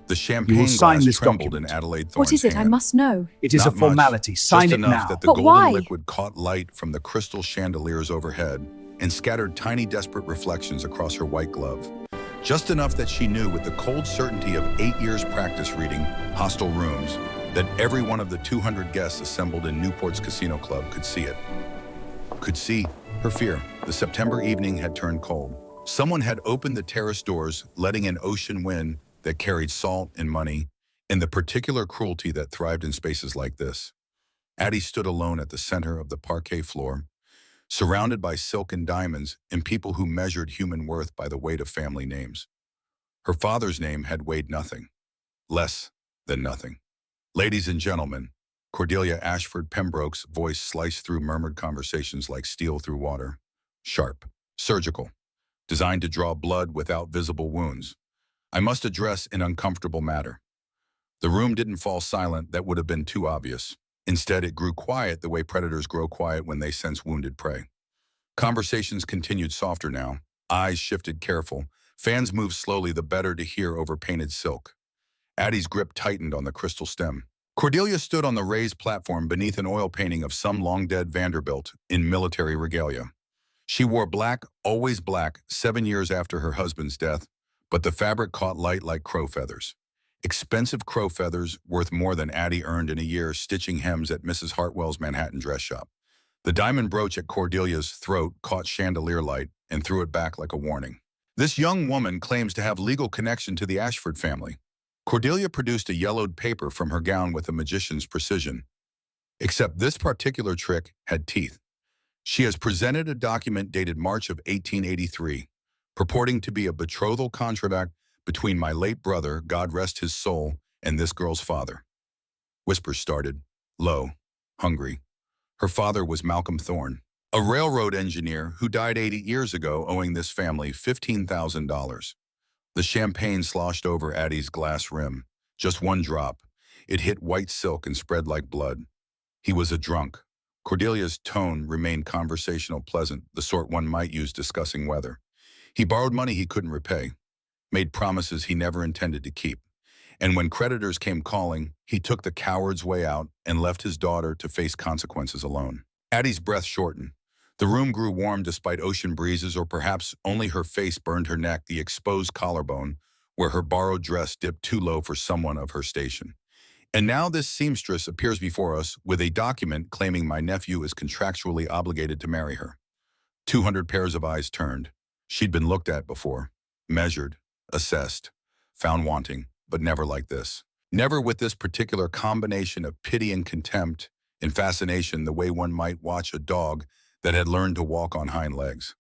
The You will champagne sign glass this trembled in document. Adelaide What Thorne's is it? I hand. must know. It is a Not much, formality. Sign just it enough now. that the But golden why? liquid caught light from the crystal chandeliers overhead and scattered tiny, desperate reflections across her white glove. Just enough that she knew with the cold certainty of 8 years' practice reading Hostel Rooms that every one of the 200 guests assembled in Newport's casino club could see it. Could see her fear. The September evening had turned cold. Someone had opened the terrace doors, letting in ocean wind that carried salt and money, and the particular cruelty that thrived in spaces like this. Addie stood alone at the center of the parquet floor, surrounded by silk and diamonds and people who measured human worth by the weight of family names. Her father's name had weighed nothing, less than nothing. Ladies and gentlemen, Cordelia Ashford Pembroke's voice sliced through murmured conversations like steel through water. Sharp, surgical, designed to draw blood without visible wounds. I must address an uncomfortable matter. The room didn't fall silent, that would have been too obvious. Instead, it grew quiet the way predators grow quiet when they sense wounded prey. Conversations continued softer now. Eyes shifted careful. Fans moved slowly, the better to hear over painted silk. Addie's grip tightened on the crystal stem. Cordelia stood on the raised platform beneath an oil painting of some long-dead Vanderbilt in military regalia. She wore black, always black, 7 years after her husband's death, but the fabric caught light like crow feathers. Expensive crow feathers worth more than Addie earned in a year stitching hems at Mrs. Hartwell's Manhattan dress shop. The diamond brooch at Cordelia's throat caught chandelier light and threw it back like a warning. This young woman claims to have legal connection to the Ashford family. Cordelia produced a yellowed paper from her gown with a magician's precision. Except this particular trick had teeth. She has presented a document dated March of 1883, purporting to be a betrothal contract between my late brother, God rest his soul, and this girl's father. Whispers started, low, hungry. Her father was Malcolm Thorne, a railroad engineer who died 80 years ago owing this family $15,000. The champagne sloshed over Addie's glass rim. Just one drop. It hit white silk and spread like blood. He was a drunk. Cordelia's tone remained conversational, pleasant, the sort one might use discussing weather. He borrowed money he couldn't repay, made promises he never intended to keep. And when creditors came calling, he took the coward's way out and left his daughter to face consequences alone. Addie's breath shortened. The room grew warm despite ocean breezes, or perhaps only her face burned her neck, the exposed collarbone, where her borrowed dress dipped too low for someone of her station. And now this seamstress appears before us with a document claiming my nephew is contractually obligated to marry her. 200 pairs of eyes turned. She'd been looked at before, measured, assessed, found wanting, but never like this. Never with this particular combination of pity and contempt and fascination, the way one might watch a dog that had learned to walk on hind legs.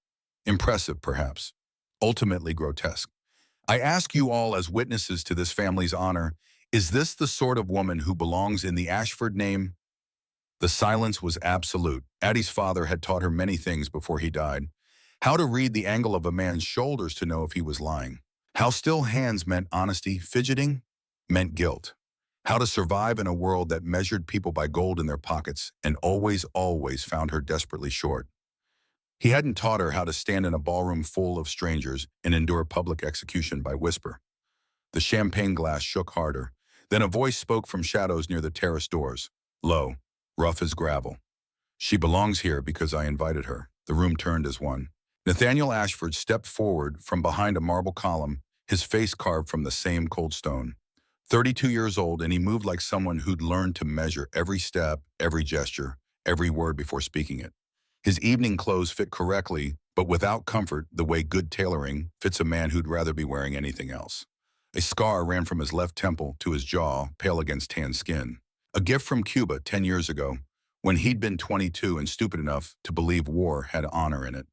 Impressive, perhaps. Ultimately grotesque. I ask you all as witnesses to this family's honor, is this the sort of woman who belongs in the Ashford name? The silence was absolute. Addie's father had taught her many things before he died. How to read the angle of a man's shoulders to know if he was lying. How still hands meant honesty, fidgeting meant guilt. How to survive in a world that measured people by gold in their pockets and always, always found her desperately short. He hadn't taught her how to stand in a ballroom full of strangers and endure public execution by whisper. The champagne glass shook harder. Then a voice spoke from shadows near the terrace doors. Low, rough as gravel. She belongs here because I invited her. The room turned as one. Nathaniel Ashford stepped forward from behind a marble column, his face carved from the same cold stone. 32 years old, and he moved like someone who'd learned to measure every step, every gesture, every word before speaking it. His evening clothes fit correctly, but without comfort, the way good tailoring fits a man who'd rather be wearing anything else. A scar ran from his left temple to his jaw, pale against tan skin. A gift from Cuba 10 years ago, when he'd been 22 and stupid enough to believe war had honor in it.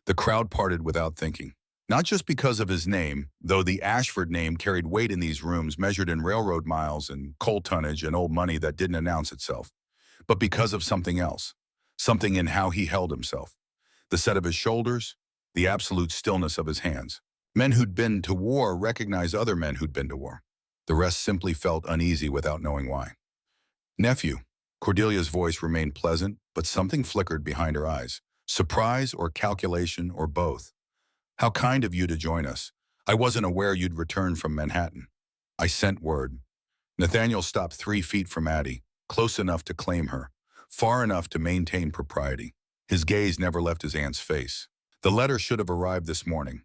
The crowd parted without thinking. Not just because of his name, though the Ashford name carried weight in these rooms measured in railroad miles and coal tonnage and old money that didn't announce itself, but because of something else, something in how he held himself. The set of his shoulders, the absolute stillness of his hands. Men who'd been to war recognize other men who'd been to war. The rest simply felt uneasy without knowing why. Nephew. Cordelia's voice remained pleasant, but something flickered behind her eyes. Surprise or calculation or both. How kind of you to join us. I wasn't aware you'd returned from Manhattan. I sent word. Nathaniel stopped 3 feet from Addie, close enough to claim her, far enough to maintain propriety. His gaze never left his aunt's face. The letter should have arrived this morning.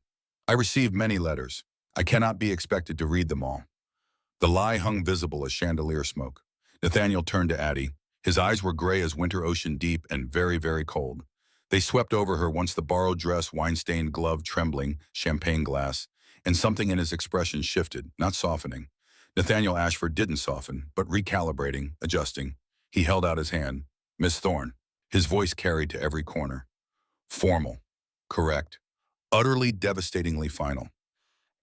I received many letters. I cannot be expected to read them all. The lie hung visible as chandelier smoke. Nathaniel turned to Addie. His eyes were gray as winter ocean deep and very, very cold. They swept over her once the borrowed dress, wine-stained glove trembling, champagne glass, and something in his expression shifted, not softening. Nathaniel Ashford didn't soften, but recalibrating, adjusting. He held out his hand. Miss Thorne. His voice carried to every corner. Formal. Correct. Utterly devastatingly final.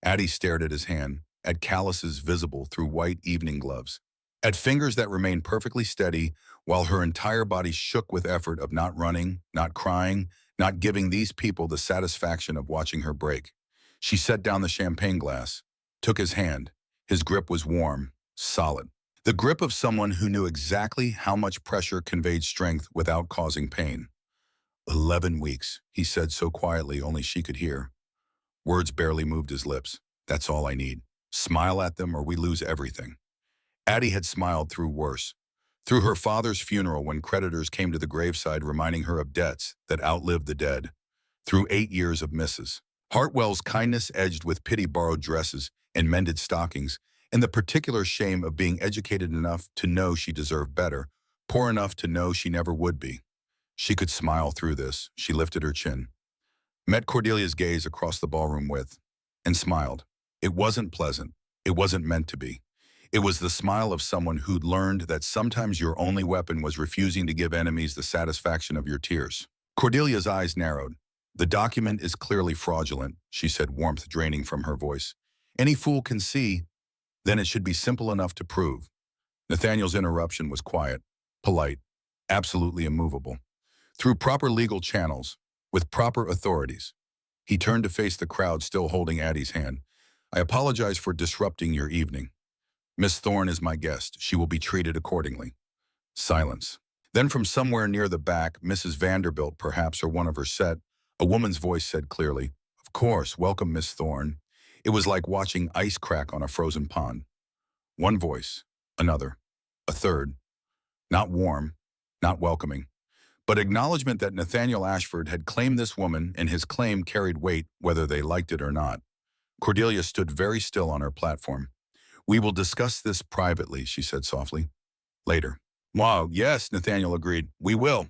Addie stared at his hand, at calluses visible through white evening gloves, at fingers that remained perfectly steady while her entire body shook with effort of not running, not crying, not giving these people the satisfaction of watching her break. She set down the champagne glass, took his hand. His grip was warm, solid. The grip of someone who knew exactly how much pressure conveyed strength without causing pain. 11 weeks, he said so quietly only she could hear. Words barely moved his lips. That's all I need. Smile at them or we lose everything. Addie had smiled through worse. Through her father's funeral when creditors came to the graveside reminding her of debts that outlived the dead. Through 8 years of misses. Hartwell's kindness edged with pity borrowed dresses and mended stockings, and the particular shame of being educated enough to know she deserved better, poor enough to know she never would be. She could smile through this. She lifted her chin, met Cordelia's gaze across the ballroom and smiled. It wasn't pleasant. It wasn't meant to be. It was the smile of someone who'd learned that sometimes your only weapon was refusing to give enemies the satisfaction of your tears. Cordelia's eyes narrowed. The document is clearly fraudulent, she said, warmth draining from her voice. Any fool can see, then it should be simple enough to prove. Nathaniel's interruption was quiet, polite, absolutely immovable. Through proper legal channels, with proper authorities. He turned to face the crowd still holding Addie's hand. I apologize for disrupting your evening. Miss Thorne is my guest. She will be treated accordingly. Silence. Then from somewhere near the back, Mrs. Vanderbilt perhaps, or one of her set, a woman's voice said clearly, Of course, welcome Miss Thorne. It was like watching ice crack on a frozen pond. One voice, another, a third. Not warm, not welcoming, but acknowledgement that Nathaniel Ashford had claimed this woman and his claim carried weight whether they liked it or not. Cordelia stood very still on her platform. We will discuss this privately, she said softly. Later. Wow, yes, Nathaniel agreed. We will.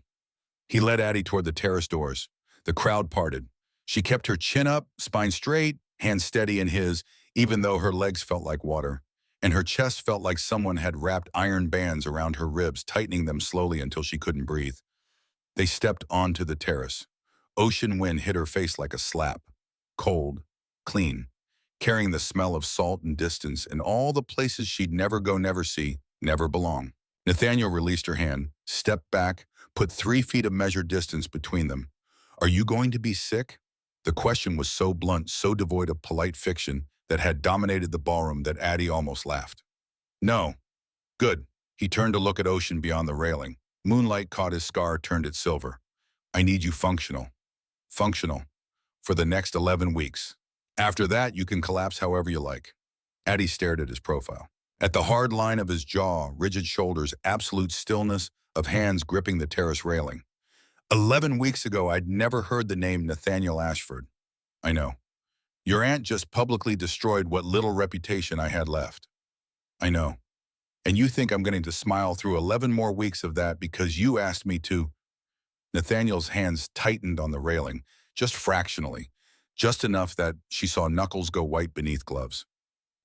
He led Addie toward the terrace doors. The crowd parted. She kept her chin up, spine straight, hands steady in his, even though her legs felt like water, and her chest felt like someone had wrapped iron bands around her ribs, tightening them slowly until she couldn't breathe. They stepped onto the terrace. Ocean wind hit her face like a slap. Cold, clean, carrying the smell of salt and distance and all the places she'd never go, never see, never belong. Nathaniel released her hand, stepped back, put 3 feet of measured distance between them. Are you going to be sick? The question was so blunt, so devoid of polite fiction that had dominated the ballroom that Addie almost laughed. No. Good. He turned to look at Ocean beyond the railing. Moonlight caught his scar, turned it silver. I need you functional. Functional. For the next 11 weeks. After that, you can collapse however you like. Addie stared at his profile. At the hard line of his jaw, rigid shoulders, absolute stillness of hands gripping the terrace railing. 11 weeks ago, I'd never heard the name Nathaniel Ashford. I know. Your aunt just publicly destroyed what little reputation I had left. I know. And you think I'm going to smile through 11 more weeks of that because you asked me to? Nathaniel's hands tightened on the railing, just fractionally, just enough that she saw knuckles go white beneath gloves.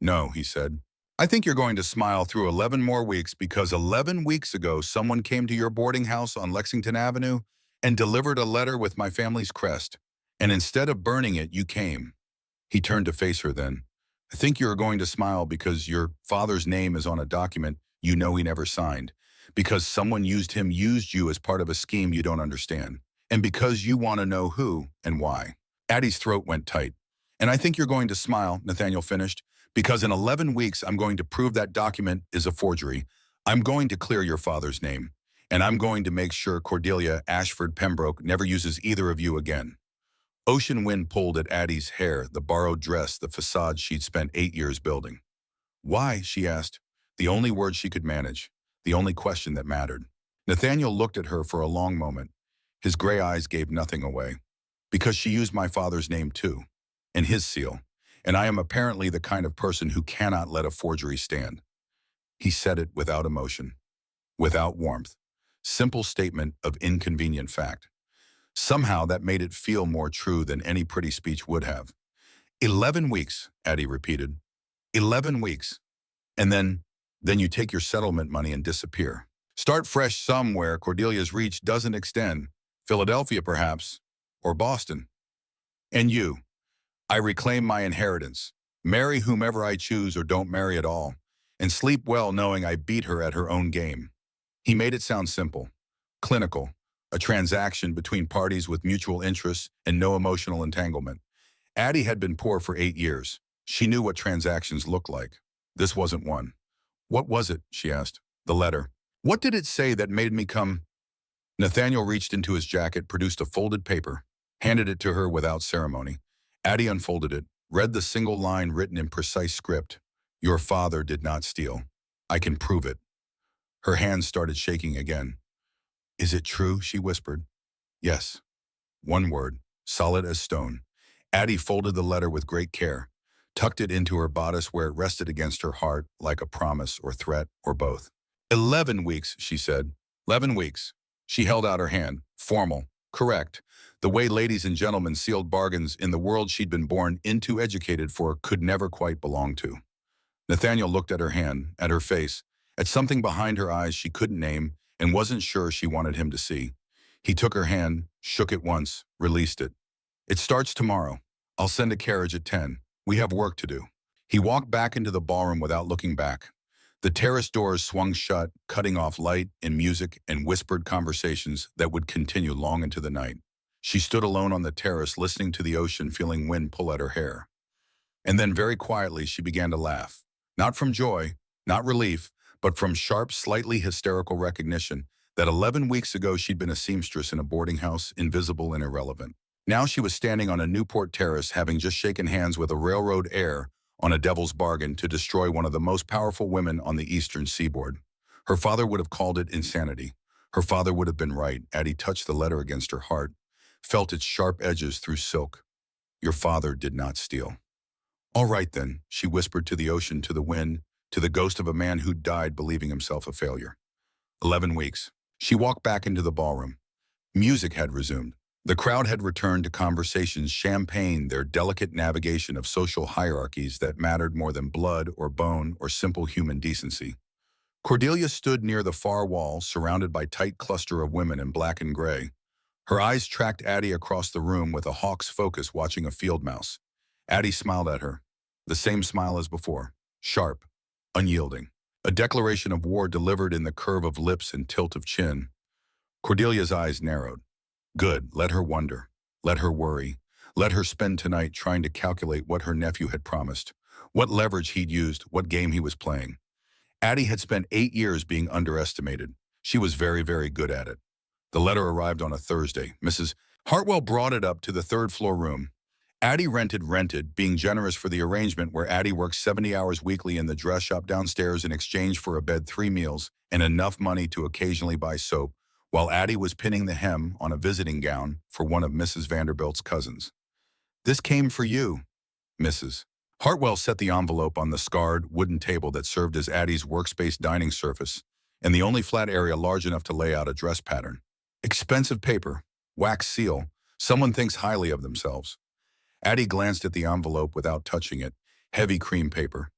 No, he said. I think you're going to smile through 11 more weeks because 11 weeks ago someone came to your boarding house on Lexington Avenue and delivered a letter with my family's crest. And instead of burning it, you came. He turned to face her then. I think you're going to smile because your father's name is on a document you know he never signed, because someone used you as part of a scheme you don't understand, and because you want to know who and why. Addie's throat went tight. And I think you're going to smile, Nathaniel finished, because in 11 weeks I'm going to prove that document is a forgery. I'm going to clear your father's name, and I'm going to make sure Cordelia Ashford Pembroke never uses either of you again. Ocean wind pulled at Addie's hair, the borrowed dress, the facade she'd spent 8 years building. Why? She asked, the only word she could manage, the only question that mattered. Nathaniel looked at her for a long moment. His gray eyes gave nothing away. Because she used my father's name too, and his seal, and I am apparently the kind of person who cannot let a forgery stand. He said it without emotion, without warmth. Simple statement of inconvenient fact. Somehow that made it feel more true than any pretty speech would have. 11 weeks, Addie repeated. 11 weeks. And then you take your settlement money and disappear. Start fresh somewhere Cordelia's reach doesn't extend. Philadelphia, perhaps, or Boston. And you, I reclaim my inheritance. Marry whomever I choose or don't marry at all, and sleep well knowing I beat her at her own game. He made it sound simple, clinical, a transaction between parties with mutual interests and no emotional entanglement. Addie had been poor for 8 years. She knew what transactions looked like. This wasn't one. What was it? She asked. The letter. What did it say that made me come? Nathaniel reached into his jacket, produced a folded paper, handed it to her without ceremony. Addie unfolded it, read the single line written in precise script. Your father did not steal. I can prove it. Her hands started shaking again. Is it true? She whispered. Yes. One word, solid as stone. Addie folded the letter with great care, tucked it into her bodice where it rested against her heart like a promise or threat or both. 11 weeks, she said. 11 weeks. She held out her hand, formal, correct, the way ladies and gentlemen sealed bargains in the world she'd been born into, educated for, could never quite belong to. Nathaniel looked at her hand, at her face, at something behind her eyes she couldn't name and wasn't sure she wanted him to see. He took her hand, shook it once, released it. It starts tomorrow. I'll send a carriage at 10. We have work to do. He walked back into the ballroom without looking back. The terrace doors swung shut, cutting off light and music and whispered conversations that would continue long into the night. She stood alone on the terrace, listening to the ocean, feeling wind pull at her hair. And then very quietly she began to laugh. Not from joy, not relief, but from sharp, slightly hysterical recognition that 11 weeks ago she'd been a seamstress in a boarding house, invisible and irrelevant. Now she was standing on a Newport terrace, having just shaken hands with a railroad heir on a devil's bargain to destroy one of the most powerful women on the eastern seaboard. Her father would have called it insanity. Her father would have been right. Addie touched the letter against her heart, felt its sharp edges through silk. Your father did not steal. All right then, she whispered to the ocean, to the wind, to the ghost of a man who died believing himself a failure. 11 weeks. She walked back into the ballroom. Music had resumed. The crowd had returned to conversations, champagne, their delicate navigation of social hierarchies that mattered more than blood or bone or simple human decency. Cordelia stood near the far wall, surrounded by a tight cluster of women in black and gray. Her eyes tracked Addie across the room with a hawk's focus, watching a field mouse. Addie smiled at her, the same smile as before, sharp, unyielding. A declaration of war delivered in the curve of lips and tilt of chin. Cordelia's eyes narrowed. Good, let her wonder, let her worry, let her spend tonight trying to calculate what her nephew had promised, what leverage he'd used, what game he was playing. Addie had spent 8 years being underestimated. She was very, very good at it. The letter arrived on a Thursday. Mrs. Hartwell brought it up to the third-floor room. Addie rented, being generous for the arrangement where Addie worked 70 hours weekly in the dress shop downstairs in exchange for a bed, 3 meals, and enough money to occasionally buy soap, while Addie was pinning the hem on a visiting gown for one of Mrs. Vanderbilt's cousins. This came for you, Mrs. Hartwell set the envelope on the scarred wooden table that served as Addie's workspace dining surface, and the only flat area large enough to lay out a dress pattern. Expensive paper, wax seal. Someone thinks highly of themselves. Addie glanced at the envelope without touching it. Heavy cream paper.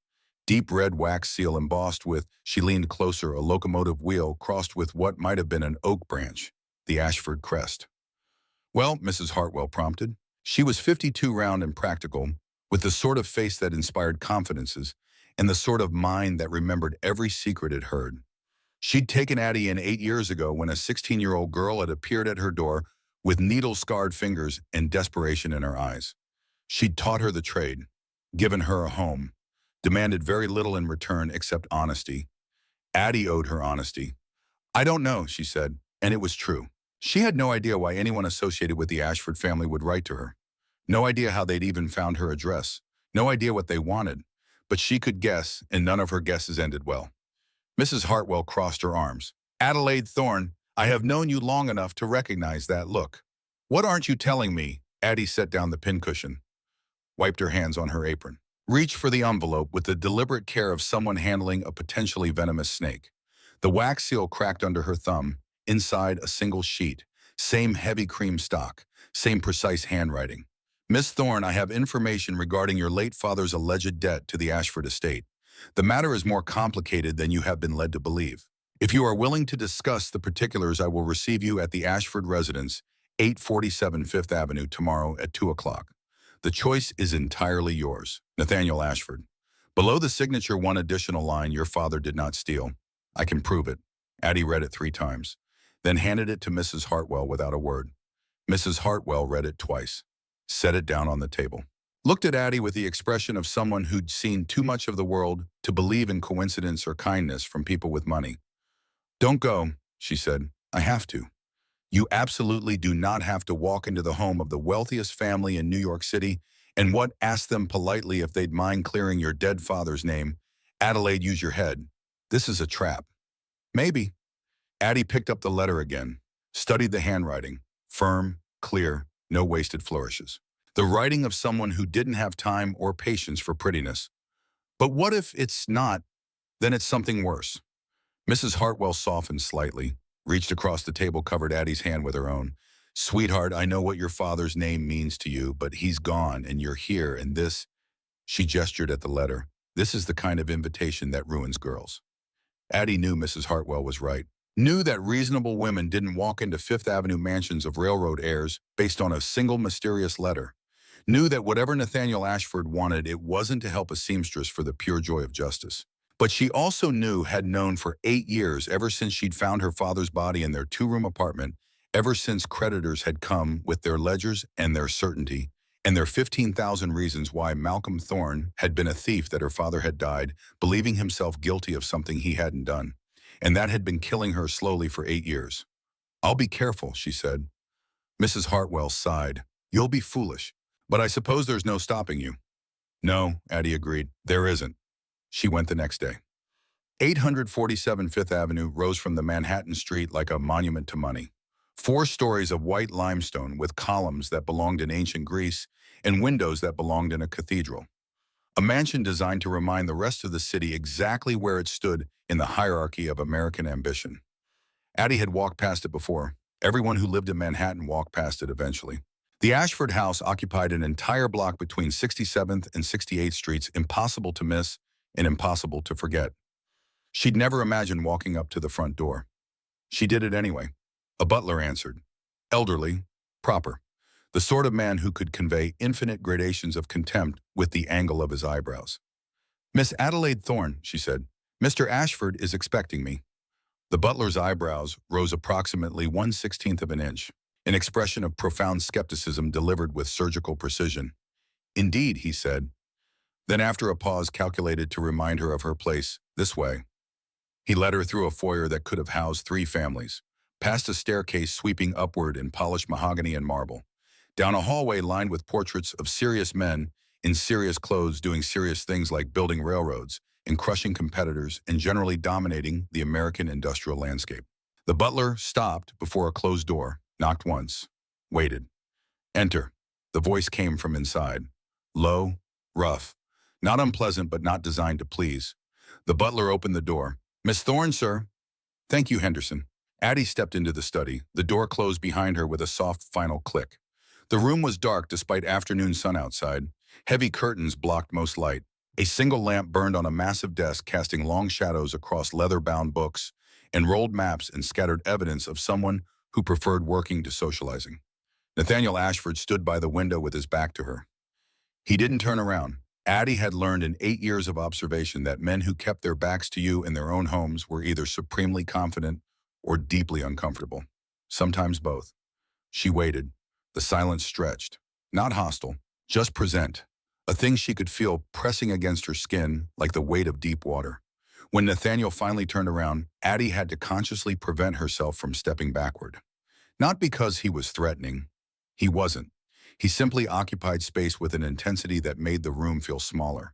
Deep red wax seal embossed with, she leaned closer, a locomotive wheel crossed with what might have been an oak branch, the Ashford crest. Well, Mrs. Hartwell prompted. She was 52, round and practical, with the sort of face that inspired confidences and the sort of mind that remembered every secret it heard. She'd taken Addie in 8 years ago when a 16-year-old girl had appeared at her door with needle-scarred fingers and desperation in her eyes. She'd taught her the trade, given her a home, demanded very little in return except honesty. Addie owed her honesty. I don't know, she said, and it was true. She had no idea why anyone associated with the Ashford family would write to her. No idea how they'd even found her address. No idea what they wanted. But she could guess, and none of her guesses ended well. Mrs. Hartwell crossed her arms. Adelaide Thorne, I have known you long enough to recognize that look. What aren't you telling me? Addie set down the pincushion, wiped her hands on her apron, reached for the envelope with the deliberate care of someone handling a potentially venomous snake. The wax seal cracked under her thumb, inside a single sheet. Same heavy cream stock, same precise handwriting. Miss Thorne, I have information regarding your late father's alleged debt to the Ashford estate. The matter is more complicated than you have been led to believe. If you are willing to discuss the particulars, I will receive you at the Ashford residence, 847 Fifth Avenue, tomorrow at 2 o'clock. The choice is entirely yours. Nathaniel Ashford. Below the signature, one additional line, your father did not steal. I can prove it. Addie read it 3 times, then handed it to Mrs. Hartwell without a word. Mrs. Hartwell read it twice, set it down on the table, looked at Addie with the expression of someone who'd seen too much of the world to believe in coincidence or kindness from people with money. Don't go, she said. I have to. You absolutely do not have to walk into the home of the wealthiest family in New York City and ask them politely if they'd mind clearing your dead father's name. Adelaide, use your head. This is a trap. Maybe. Addie picked up the letter again, studied the handwriting. Firm, clear, no wasted flourishes. The writing of someone who didn't have time or patience for prettiness. But what if it's not? Then it's something worse. Mrs. Hartwell softened slightly, reached across the table, covered Addie's hand with her own. Sweetheart, I know what your father's name means to you, but he's gone and you're here, and this, she gestured at the letter, this is the kind of invitation that ruins girls. Addie knew Mrs. Hartwell was right. Knew that reasonable women didn't walk into Fifth Avenue mansions of railroad heirs based on a single mysterious letter. Knew that whatever Nathaniel Ashford wanted, it wasn't to help a seamstress for the pure joy of justice. But she also had known for 8 years, ever since she'd found her father's body in their 2-room apartment, ever since creditors had come with their ledgers and their certainty, and their 15,000 reasons why Malcolm Thorne had been a thief, that her father had died, believing himself guilty of something he hadn't done. And that had been killing her slowly for 8 years. I'll be careful, she said. Mrs. Hartwell sighed. You'll be foolish, but I suppose there's no stopping you. No, Addie agreed. There isn't. She went the next day. 847 Fifth Avenue rose from the Manhattan street like a monument to money. 4 stories of white limestone with columns that belonged in ancient Greece and windows that belonged in a cathedral. A mansion designed to remind the rest of the city exactly where it stood in the hierarchy of American ambition. Addie had walked past it before. Everyone who lived in Manhattan walked past it eventually. The Ashford house occupied an entire block between 67th and 68th Streets, impossible to miss and impossible to forget. She'd never imagined walking up to the front door. She did it anyway. A butler answered. Elderly, proper. The sort of man who could convey infinite gradations of contempt with the angle of his eyebrows. Miss Adelaide Thorne, she said. Mr. Ashford is expecting me. The butler's eyebrows rose approximately 1/16 of an inch, an expression of profound skepticism delivered with surgical precision. Indeed, he said. Then after a pause calculated to remind her of her place, this way. He led her through a foyer that could have housed 3 families, past a staircase sweeping upward in polished mahogany and marble, down a hallway lined with portraits of serious men in serious clothes doing serious things like building railroads and crushing competitors and generally dominating the American industrial landscape. The butler stopped before a closed door, knocked once, waited. Enter. The voice came from inside. Low, rough, not unpleasant but not designed to please. The butler opened the door. Miss Thorne, sir. Thank you, Henderson. Addie stepped into the study. The door closed behind her with a soft final click. The room was dark despite afternoon sun outside. Heavy curtains blocked most light. A single lamp burned on a massive desk, casting long shadows across leather-bound books and rolled maps and scattered evidence of someone who preferred working to socializing. Nathaniel Ashford stood by the window with his back to her. He didn't turn around. Addie had learned in 8 years of observation that men who kept their backs to you in their own homes were either supremely confident or deeply uncomfortable. Sometimes both. She waited. The silence stretched. Not hostile, just present. A thing she could feel pressing against her skin like the weight of deep water. When Nathaniel finally turned around, Addie had to consciously prevent herself from stepping backward. Not because he was threatening. He wasn't. He simply occupied space with an intensity that made the room feel smaller.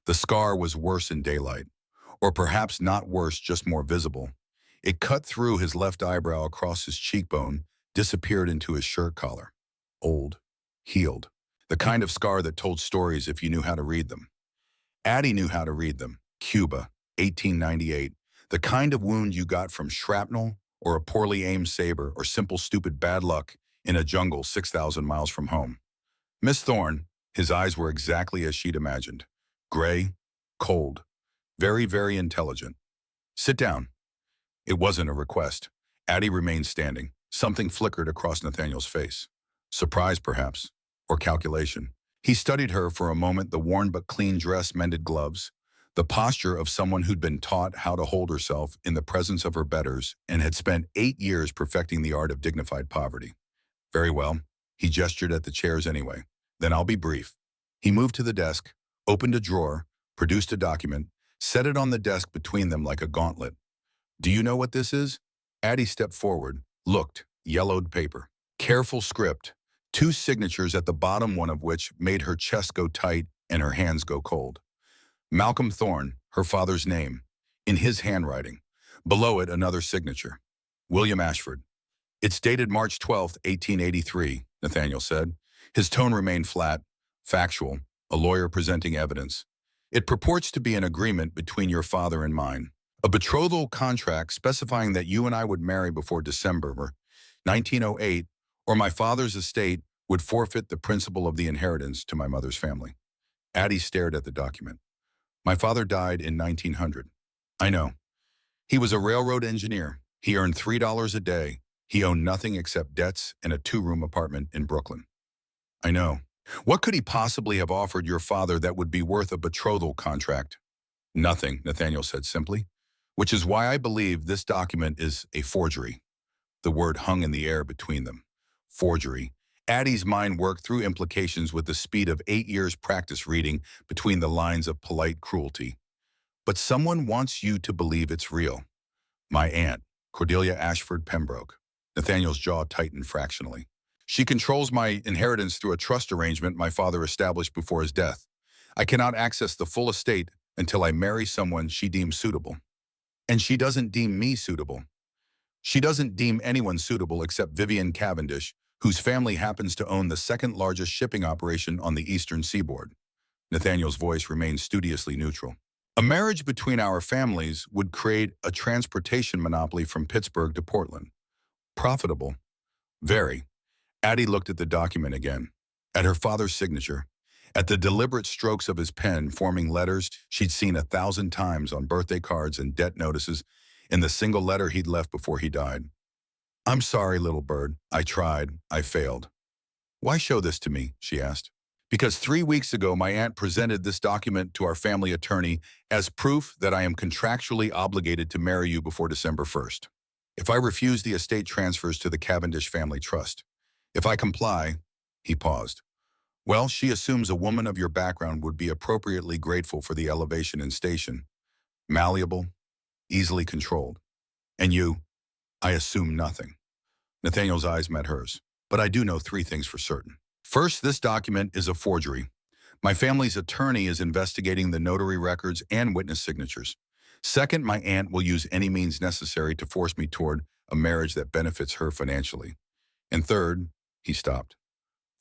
The scar was worse in daylight, or perhaps not worse, just more visible. It cut through his left eyebrow across his cheekbone, disappeared into his shirt collar. Old, healed. The kind of scar that told stories if you knew how to read them. Addie knew how to read them. Cuba, 1898. The kind of wound you got from shrapnel or a poorly aimed saber or simple stupid bad luck in a jungle 6,000 miles from home. Miss Thorne, his eyes were exactly as she'd imagined. Gray, cold, very, very intelligent. Sit down. It wasn't a request. Addie remained standing. Something flickered across Nathaniel's face. Surprise, perhaps, or calculation. He studied her for a moment, the worn but clean dress, mended gloves, the posture of someone who'd been taught how to hold herself in the presence of her betters and had spent 8 years perfecting the art of dignified poverty. Very well. He gestured at the chairs anyway. Then I'll be brief. He moved to the desk, opened a drawer, produced a document, set it on the desk between them like a gauntlet. Do you know what this is? Addie stepped forward, looked, yellowed paper. Careful script, 2 signatures at the bottom, one of which made her chest go tight and her hands go cold. Malcolm Thorne, her father's name, in his handwriting. Below it, another signature. William Ashford. It's dated March 12th, 1883, Nathaniel said. His tone remained flat, factual, a lawyer presenting evidence. It purports to be an agreement between your father and mine. A betrothal contract specifying that you and I would marry before December 1908, or my father's estate would forfeit the principal of the inheritance to my mother's family. Addie stared at the document. My father died in 1900. I know. He was a railroad engineer. He earned $3 a day. He owned nothing except debts and a 2-room apartment in Brooklyn. I know. What could he possibly have offered your father that would be worth a betrothal contract? Nothing, Nathaniel said simply, which is why I believe this document is a forgery. The word hung in the air between them. Forgery. Addie's mind worked through implications with the speed of 8 years practice reading between the lines of polite cruelty. But someone wants you to believe it's real. My aunt, Cordelia Ashford Pembroke. Nathaniel's jaw tightened fractionally. She controls my inheritance through a trust arrangement my father established before his death. I cannot access the full estate until I marry someone she deems suitable. And she doesn't deem me suitable. She doesn't deem anyone suitable except Vivian Cavendish, whose family happens to own the 2nd largest shipping operation on the eastern seaboard. Nathaniel's voice remained studiously neutral. A marriage between our families would create a transportation monopoly from Pittsburgh to Portland. Profitable. Very. Addie looked at the document again, at her father's signature, at the deliberate strokes of his pen forming letters she'd seen 1,000 times on birthday cards and debt notices, in the single letter he'd left before he died. I'm sorry, little bird. I tried. I failed. Why show this to me? She asked. Because 3 weeks ago, my aunt presented this document to our family attorney as proof that I am contractually obligated to marry you before December 1st. If I refuse, the estate transfers to the Cavendish family trust. If I comply, he paused. Well, she assumes a woman of your background would be appropriately grateful for the elevation in station. Malleable, easily controlled. And you, I assume nothing. Nathaniel's eyes met hers. But I do know 3 things for certain. First, this document is a forgery. My family's attorney is investigating the notary records and witness signatures. Second, my aunt will use any means necessary to force me toward a marriage that benefits her financially. And third, he stopped.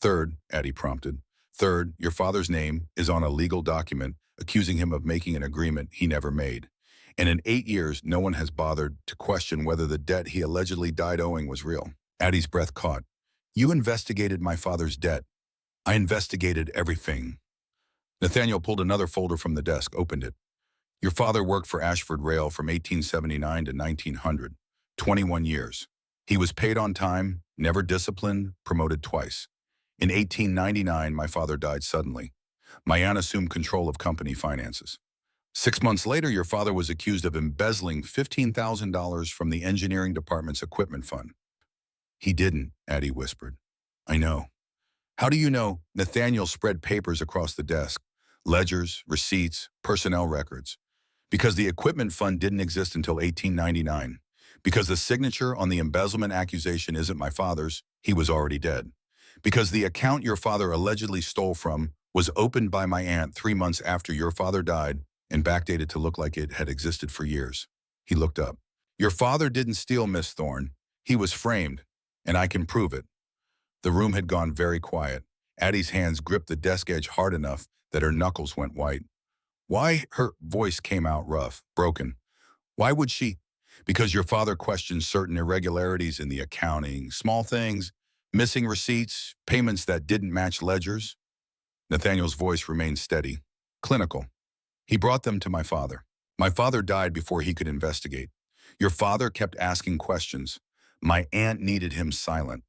Third, Addie prompted. Third, your father's name is on a legal document accusing him of making an agreement he never made. And in 8 years, no one has bothered to question whether the debt he allegedly died owing was real. Addie's breath caught. You investigated my father's debt. I investigated everything. Nathaniel pulled another folder from the desk, opened it. Your father worked for Ashford Rail from 1879 to 1900, 21 years. He was paid on time, never disciplined, promoted twice. In 1899, my father died suddenly. My aunt assumed control of company finances. 6 months later, your father was accused of embezzling $15,000 from the engineering department's equipment fund. He didn't, Addie whispered. I know. How do you know? Nathaniel spread papers across the desk. Ledgers, receipts, personnel records. Because the equipment fund didn't exist until 1899. Because the signature on the embezzlement accusation isn't my father's, he was already dead. Because the account your father allegedly stole from was opened by my aunt 3 months after your father died and backdated to look like it had existed for years. He looked up. Your father didn't steal, Miss Thorne. He was framed, and I can prove it. The room had gone very quiet. Addie's hands gripped the desk edge hard enough that her knuckles went white. Why? Her voice came out rough, broken. Why would she? Because your father questioned certain irregularities in the accounting, small things, missing receipts, payments that didn't match ledgers. Nathaniel's voice remained steady, clinical. He brought them to my father. My father died before he could investigate. Your father kept asking questions. My aunt needed him silent.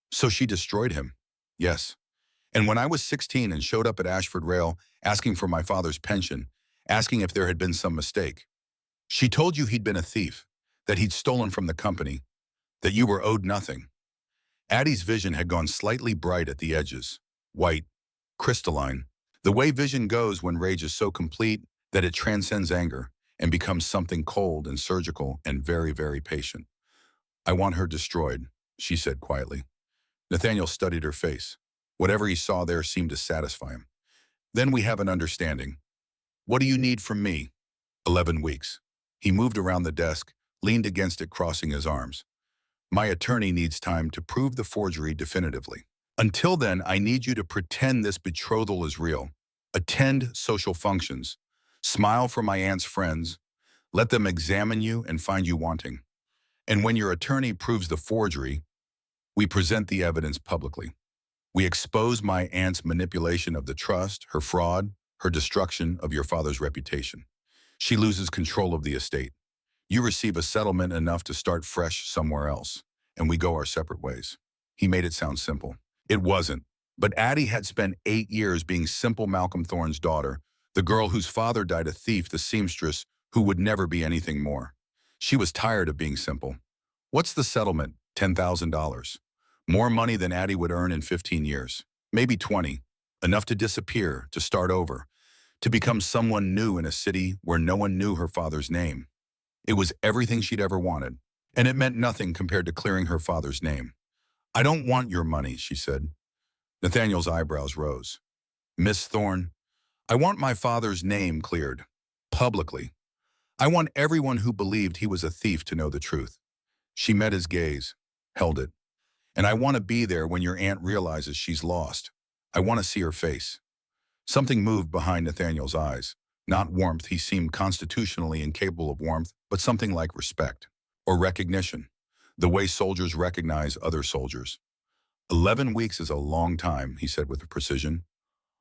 So she destroyed him. Yes. And when I was 16 and showed up at Ashford Rail asking for my father's pension, asking if there had been some mistake, she told you he'd been a thief, that he'd stolen from the company, that you were owed nothing. Addie's vision had gone slightly bright at the edges, white, crystalline, the way vision goes when rage is so complete that it transcends anger and becomes something cold and surgical and very, very patient. I want her destroyed, she said quietly. Nathaniel studied her face. Whatever he saw there seemed to satisfy him. Then we have an understanding. What do you need from me? 11 weeks. He moved around the desk, leaned against it, crossing his arms. My attorney needs time to prove the forgery definitively. Until then, I need you to pretend this betrothal is real. Attend social functions. Smile for my aunt's friends. Let them examine you and find you wanting. And when your attorney proves the forgery, we present the evidence publicly. We expose my aunt's manipulation of the trust, her fraud, her destruction of your father's reputation. She loses control of the estate. You receive a settlement enough to start fresh somewhere else, and we go our separate ways. He made it sound simple. It wasn't. But Addie had spent 8 years being simple Malcolm Thorne's daughter, the girl whose father died a thief, the seamstress who would never be anything more. She was tired of being simple. What's the settlement? $10,000. More money than Addie would earn in 15 years. Maybe 20. Enough to disappear, to start over, to become someone new in a city where no one knew her father's name. It was everything she'd ever wanted, and it meant nothing compared to clearing her father's name. I don't want your money, she said. Nathaniel's eyebrows rose. Miss Thorne, I want my father's name cleared, publicly. I want everyone who believed he was a thief to know the truth. She met his gaze, held it. And I want to be there when your aunt realizes she's lost. I want to see her face. Something moved behind Nathaniel's eyes. Not warmth, he seemed constitutionally incapable of warmth, but something like respect or recognition, the way soldiers recognize other soldiers. 11 weeks is a long time, he said with precision.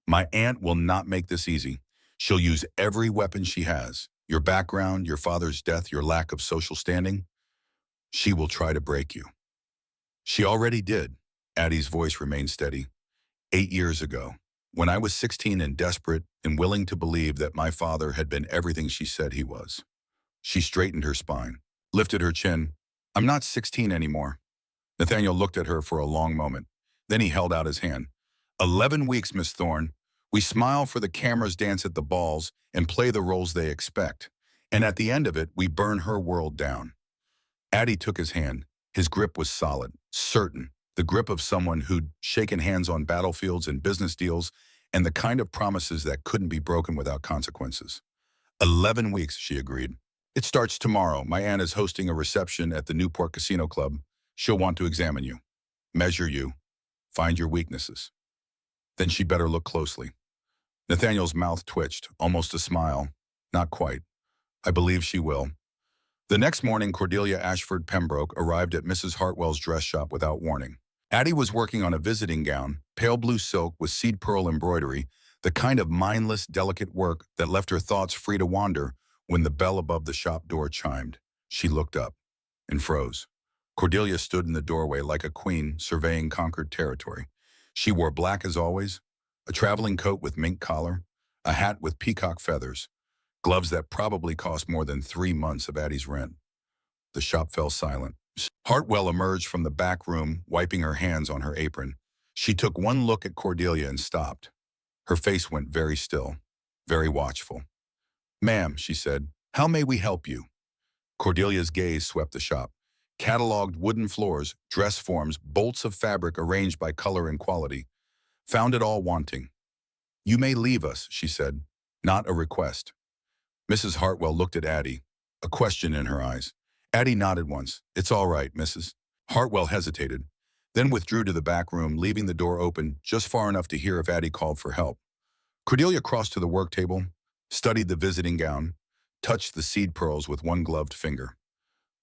My aunt will not make this easy. She'll use every weapon she has. Your background, your father's death, your lack of social standing. She will try to break you. She already did. Addie's voice remained steady. 8 years ago, when I was 16 and desperate and willing to believe that my father had been everything she said he was. She straightened her spine, lifted her chin. I'm not 16 anymore. Nathaniel looked at her for a long moment. Then he held out his hand. 11 weeks, Miss Thorne. We smile for the cameras, dance at the balls, and play the roles they expect. And at the end of it, we burn her world down. Addie took his hand. His grip was solid, certain, the grip of someone who'd shaken hands on battlefields and business deals, and the kind of promises that couldn't be broken without consequences. 11 weeks, she agreed. It starts tomorrow. My aunt is hosting a reception at the Newport Casino Club. She'll want to examine you, measure you, find your weaknesses. Then she better look closely. Nathaniel's mouth twitched, almost a smile. Not quite. I believe she will. The next morning, Cordelia Ashford Pembroke arrived at Mrs. Hartwell's dress shop without warning. Addie was working on a visiting gown, pale blue silk with seed pearl embroidery, the kind of mindless, delicate work that left her thoughts free to wander when the bell above the shop door chimed. She looked up and froze. Cordelia stood in the doorway like a queen surveying conquered territory. She wore black as always, a traveling coat with mink collar, a hat with peacock feathers, gloves that probably cost more than 3 months of Addie's rent. The shop fell silent. Hartwell emerged from the back room, wiping her hands on her apron. She took one look at Cordelia and stopped. Her face went very still, very watchful. Ma'am, she said, how may we help you? Cordelia's gaze swept the shop. Cataloged wooden floors, dress forms, bolts of fabric arranged by color and quality. Found it all wanting. You may leave us, she said, not a request. Mrs. Hartwell looked at Addie, a question in her eyes. Addie nodded once. It's all right, Mrs. Hartwell hesitated, then withdrew to the back room, leaving the door open just far enough to hear if Addie called for help. Cordelia crossed to the work table, studied the visiting gown, touched the seed pearls with one gloved finger.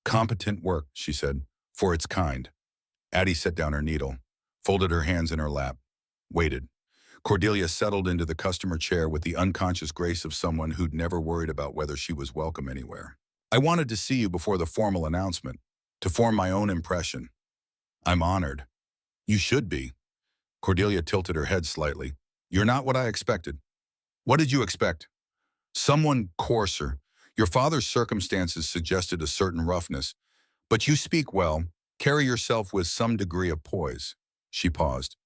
Competent work, she said, for its kind. Addie set down her needle, folded her hands in her lap, waited. Cordelia settled into the customer chair with the unconscious grace of someone who'd never worried about whether she was welcome anywhere. I wanted to see you before the formal announcement, to form my own impression. I'm honored. You should be. Cordelia tilted her head slightly. You're not what I expected. What did you expect? Someone coarser. Your father's circumstances suggested a certain roughness, but you speak well, carry yourself with some degree of poise. She paused.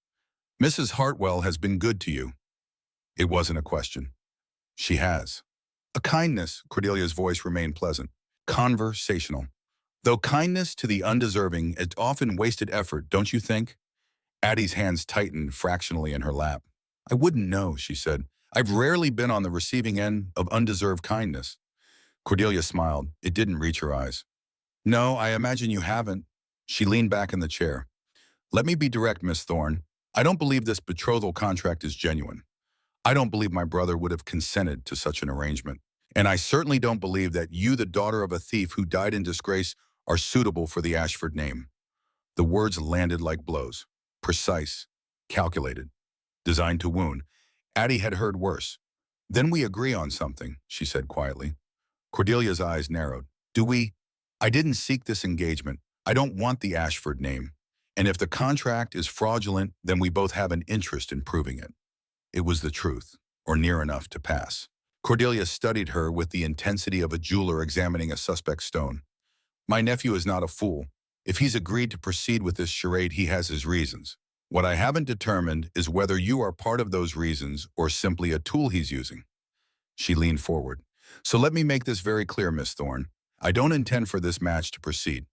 Mrs. Hartwell has been good to you. It wasn't a question. She has. A kindness, Cordelia's voice remained pleasant, conversational. Though kindness to the undeserving is often wasted effort, don't you think? Addie's hands tightened fractionally in her lap. I wouldn't know, she said. I've rarely been on the receiving end of undeserved kindness. Cordelia smiled. It didn't reach her eyes. No, I imagine you haven't. She leaned back in the chair. Let me be direct, Miss Thorne. I don't believe this betrothal contract is genuine. I don't believe my brother would have consented to such an arrangement. And I certainly don't believe that you, the daughter of a thief who died in disgrace, are suitable for the Ashford name. The words landed like blows. Precise, calculated, designed to wound. Addie had heard worse. Then we agree on something, she said quietly. Cordelia's eyes narrowed. Do we? I didn't seek this engagement. I don't want the Ashford name. And if the contract is fraudulent, then we both have an interest in proving it. It was the truth, or near enough to pass. Cordelia studied her with the intensity of a jeweler examining a suspect's stone. My nephew is not a fool. If he's agreed to proceed with this charade, he has his reasons. What I haven't determined is whether you are part of those reasons or simply a tool he's using. She leaned forward. So let me make this very clear, Miss Thorne. I don't intend for this match to proceed.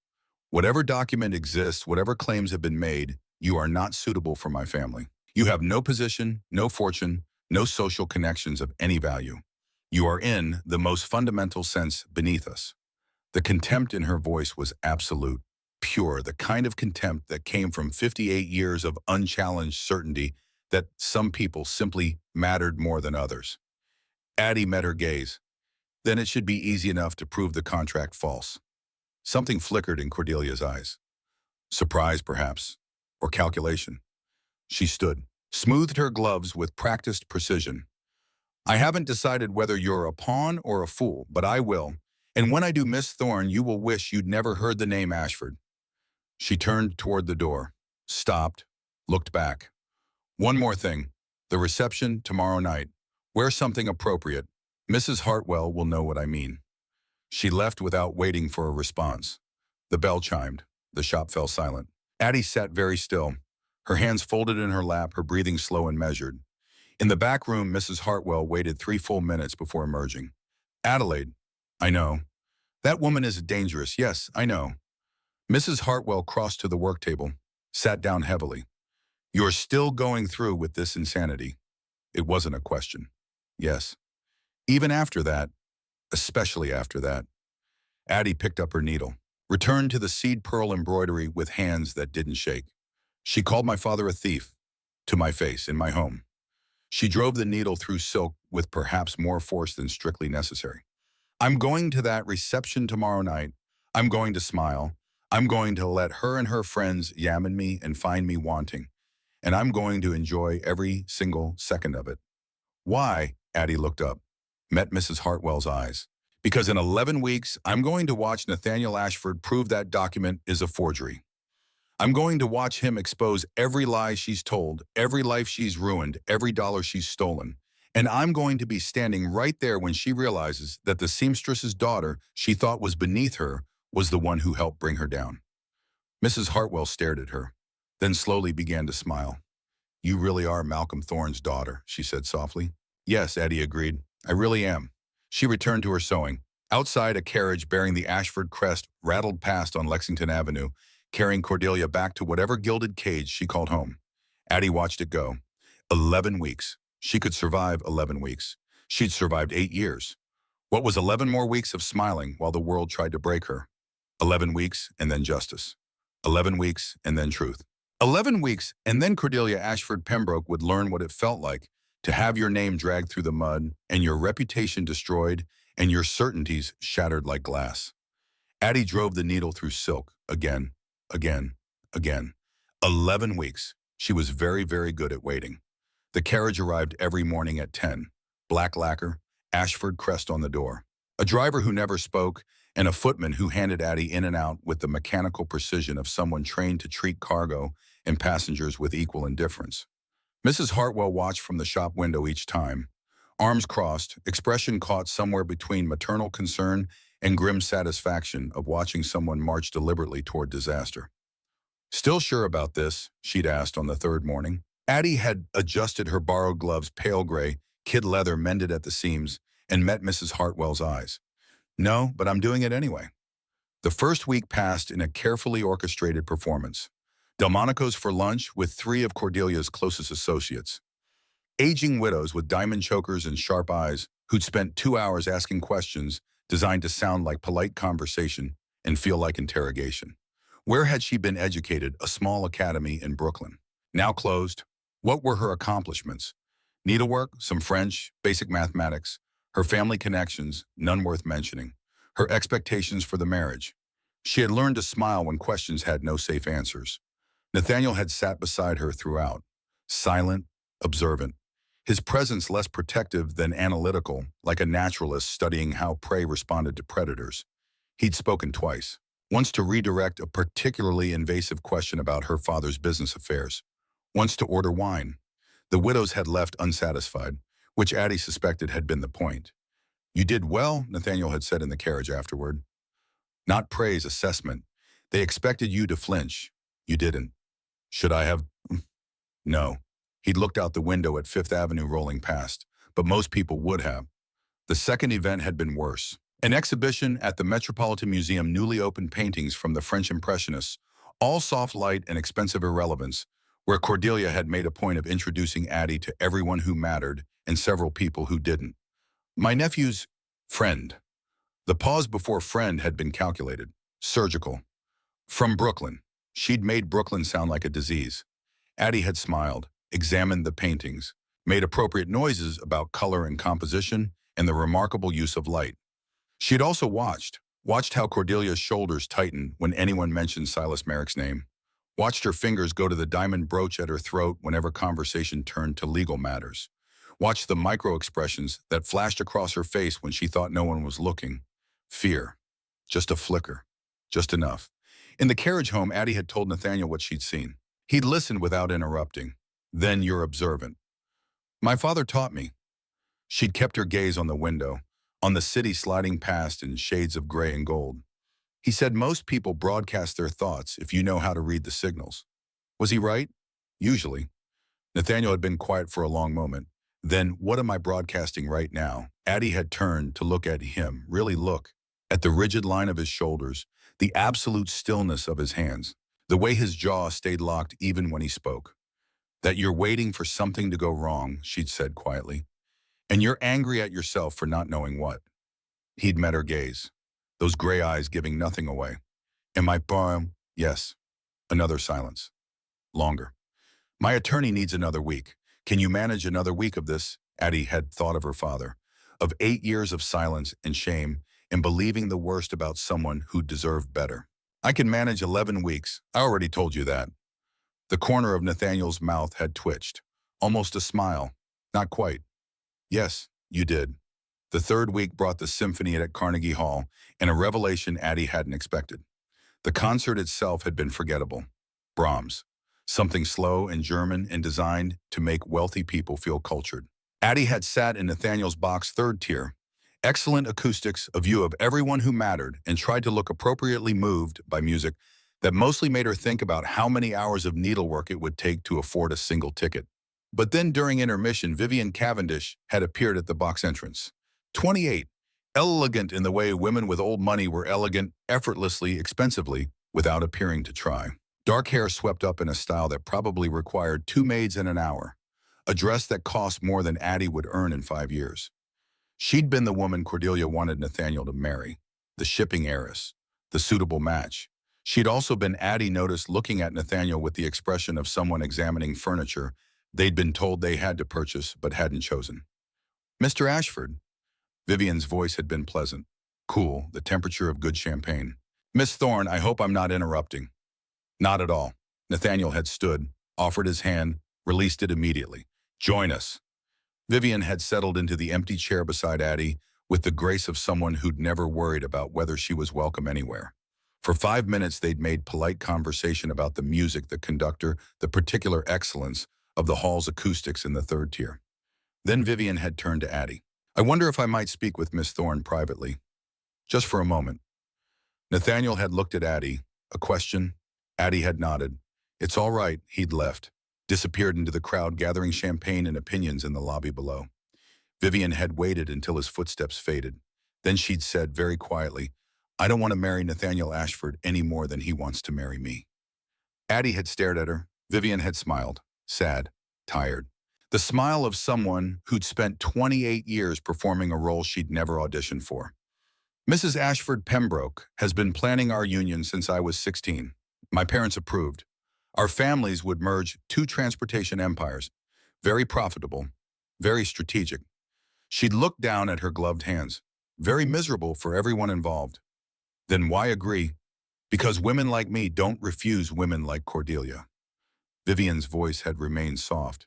Whatever document exists, whatever claims have been made, you are not suitable for my family. You have no position, no fortune, no social connections of any value. You are in, the most fundamental sense, beneath us. The contempt in her voice was absolute, pure, the kind of contempt that came from 58 years of unchallenged certainty that some people simply mattered more than others. Addie met her gaze. Then it should be easy enough to prove the contract false. Something flickered in Cordelia's eyes. Surprise, perhaps, or calculation. She stood, smoothed her gloves with practiced precision. I haven't decided whether you're a pawn or a fool, but I will. And when I do, Miss Thorne, you will wish you'd never heard the name Ashford. She turned toward the door, stopped, looked back. One more thing. The reception tomorrow night. Wear something appropriate. Mrs. Hartwell will know what I mean. She left without waiting for a response. The bell chimed. The shop fell silent. Addie sat very still, her hands folded in her lap, her breathing slow and measured. In the back room, Mrs. Hartwell waited 3 full minutes before emerging. Adelaide, I know. That woman is dangerous. Yes, I know. Mrs. Hartwell crossed to the work table, sat down heavily. You're still going through with this insanity. It wasn't a question. Yes. Even after that, especially after that. Addie picked up her needle, returned to the seed pearl embroidery with hands that didn't shake. She called my father a thief, to my face, in my home. She drove the needle through silk with perhaps more force than strictly necessary. I'm going to that reception tomorrow night. I'm going to smile. I'm going to let her and her friends yammon me and find me wanting. And I'm going to enjoy every single second of it. Why? Addie looked up, met Mrs. Hartwell's eyes. Because in 11 weeks, I'm going to watch Nathaniel Ashford prove that document is a forgery. I'm going to watch him expose every lie she's told, every life she's ruined, every dollar she's stolen. And I'm going to be standing right there when she realizes that the seamstress's daughter she thought was beneath her was the one who helped bring her down. Mrs. Hartwell stared at her, then slowly began to smile. You really are Malcolm Thorne's daughter, she said softly. Yes, Addie agreed. I really am. She returned to her sewing. Outside, a carriage bearing the Ashford crest rattled past on Lexington Avenue, carrying Cordelia back to whatever gilded cage she called home. Addie watched it go. 11 weeks. She could survive 11 weeks. She'd survived 8 years. What was 11 more weeks of smiling while the world tried to break her? 11 weeks and then justice. 11 weeks and then truth. 11 weeks and then Cordelia Ashford Pembroke would learn what it felt like to have your name dragged through the mud and your reputation destroyed and your certainties shattered like glass. Addie drove the needle through silk again, again, again. 11 weeks. She was very, very good at waiting. The carriage arrived every morning at 10. Black lacquer, Ashford crest on the door. A driver who never spoke, and a footman who handed Addie in and out with the mechanical precision of someone trained to treat cargo and passengers with equal indifference. Mrs. Hartwell watched from the shop window each time. Arms crossed, expression caught somewhere between maternal concern and grim satisfaction of watching someone march deliberately toward disaster. Still sure about this? She'd asked on the third morning. Addie had adjusted her borrowed gloves, pale gray, kid leather mended at the seams, and met Mrs. Hartwell's eyes. No, but I'm doing it anyway. The first week passed in a carefully orchestrated performance. Delmonico's for lunch with 3 of Cordelia's closest associates. Aging widows with diamond chokers and sharp eyes who'd spent 2 hours asking questions designed to sound like polite conversation and feel like interrogation. Where had she been educated? A small academy in Brooklyn. Now closed. What were her accomplishments? Needlework, some French, basic mathematics. Her family connections, none worth mentioning. Her expectations for the marriage. She had learned to smile when questions had no safe answers. Nathaniel had sat beside her throughout, silent, observant. His presence less protective than analytical, like a naturalist studying how prey responded to predators. He'd spoken twice. Once to redirect a particularly invasive question about her father's business affairs. Once to order wine. The widows had left unsatisfied, which Addie suspected had been the point. You did well, Nathaniel had said in the carriage afterward. Not praise, assessment. They expected you to flinch. You didn't. Should I have? No. He'd looked out the window at Fifth Avenue rolling past, but most people would have. The second event had been worse. An exhibition at the Metropolitan Museum newly opened paintings from the French Impressionists, all soft light and expensive irrelevance, where Cordelia had made a point of introducing Addie to everyone who mattered and several people who didn't. My nephew's friend. The pause before friend had been calculated. Surgical. From Brooklyn. She'd made Brooklyn sound like a disease. Addie had smiled, examined the paintings, made appropriate noises about color and composition and the remarkable use of light. She'd also watched how Cordelia's shoulders tightened when anyone mentioned Silas Merrick's name, watched her fingers go to the diamond brooch at her throat whenever conversation turned to legal matters, watched the micro-expressions that flashed across her face when she thought no one was looking. Fear. Just a flicker. Just enough. In the carriage home, Addie had told Nathaniel what she'd seen. He'd listened without interrupting. Then you're observant. My father taught me. She'd kept her gaze on the window, on the city sliding past in shades of gray and gold. He said most people broadcast their thoughts if you know how to read the signals. Was he right? Usually. Nathaniel had been quiet for a long moment. Then, what am I broadcasting right now? Addie had turned to look at him, really look, at the rigid line of his shoulders, the absolute stillness of his hands, the way his jaw stayed locked even when he spoke. That you're waiting for something to go wrong, she'd said quietly. And you're angry at yourself for not knowing what. He'd met her gaze, those gray eyes giving nothing away. Am I poem? Yes. Another silence. Longer. My attorney needs another week. Can you manage another week of this? Addie had thought of her father, of 8 years of silence and shame and believing the worst about someone who deserved better. I can manage 11 weeks. I already told you that. The corner of Nathaniel's mouth had twitched. Almost a smile. Not quite. Yes, you did. The third week brought the symphony at Carnegie Hall and a revelation Addie hadn't expected. The concert itself had been forgettable. Brahms. Something slow and German and designed to make wealthy people feel cultured. Addie had sat in Nathaniel's box third tier. Excellent acoustics, a view of everyone who mattered, and tried to look appropriately moved by music that mostly made her think about how many hours of needlework it would take to afford a single ticket. But then during intermission, Vivian Cavendish had appeared at the box entrance. 28, elegant in the way women with old money were elegant, effortlessly, expensively, without appearing to try. Dark hair swept up in a style that probably required 2 maids in an hour. a dress that cost more than Addie would earn in 5 years. She'd been the woman Cordelia wanted Nathaniel to marry, the shipping heiress, the suitable match. She'd also been Addie noticed looking at Nathaniel with the expression of someone examining furniture they'd been told they had to purchase but hadn't chosen. Mr. Ashford. Vivian's voice had been pleasant, cool, the temperature of good champagne. Miss Thorne, I hope I'm not interrupting. Not at all. Nathaniel had stood, offered his hand, released it immediately. Join us. Vivian had settled into the empty chair beside Addie with the grace of someone who'd never worried about whether she was welcome anywhere. For 5 minutes, they'd made polite conversation about the music, the conductor, the particular excellence of the hall's acoustics in the third tier. Then Vivian had turned to Addie. I wonder if I might speak with Miss Thorne privately. Just for a moment. Nathaniel had looked at Addie. A question? Addie had nodded. It's all right, he'd left. Disappeared into the crowd gathering champagne and opinions in the lobby below. Vivian had waited until his footsteps faded. Then she'd said very quietly, I don't want to marry Nathaniel Ashford any more than he wants to marry me. Addie had stared at her. Vivian had smiled, sad, tired. The smile of someone who'd spent 28 years performing a role she'd never auditioned for. Mrs. Ashford Pembroke has been planning our union since I was 16. My parents approved. Our families would merge two transportation empires. Very profitable, very strategic. She'd looked down at her gloved hands. Very miserable for everyone involved. Then why agree? Because women like me don't refuse women like Cordelia. Vivian's voice had remained soft.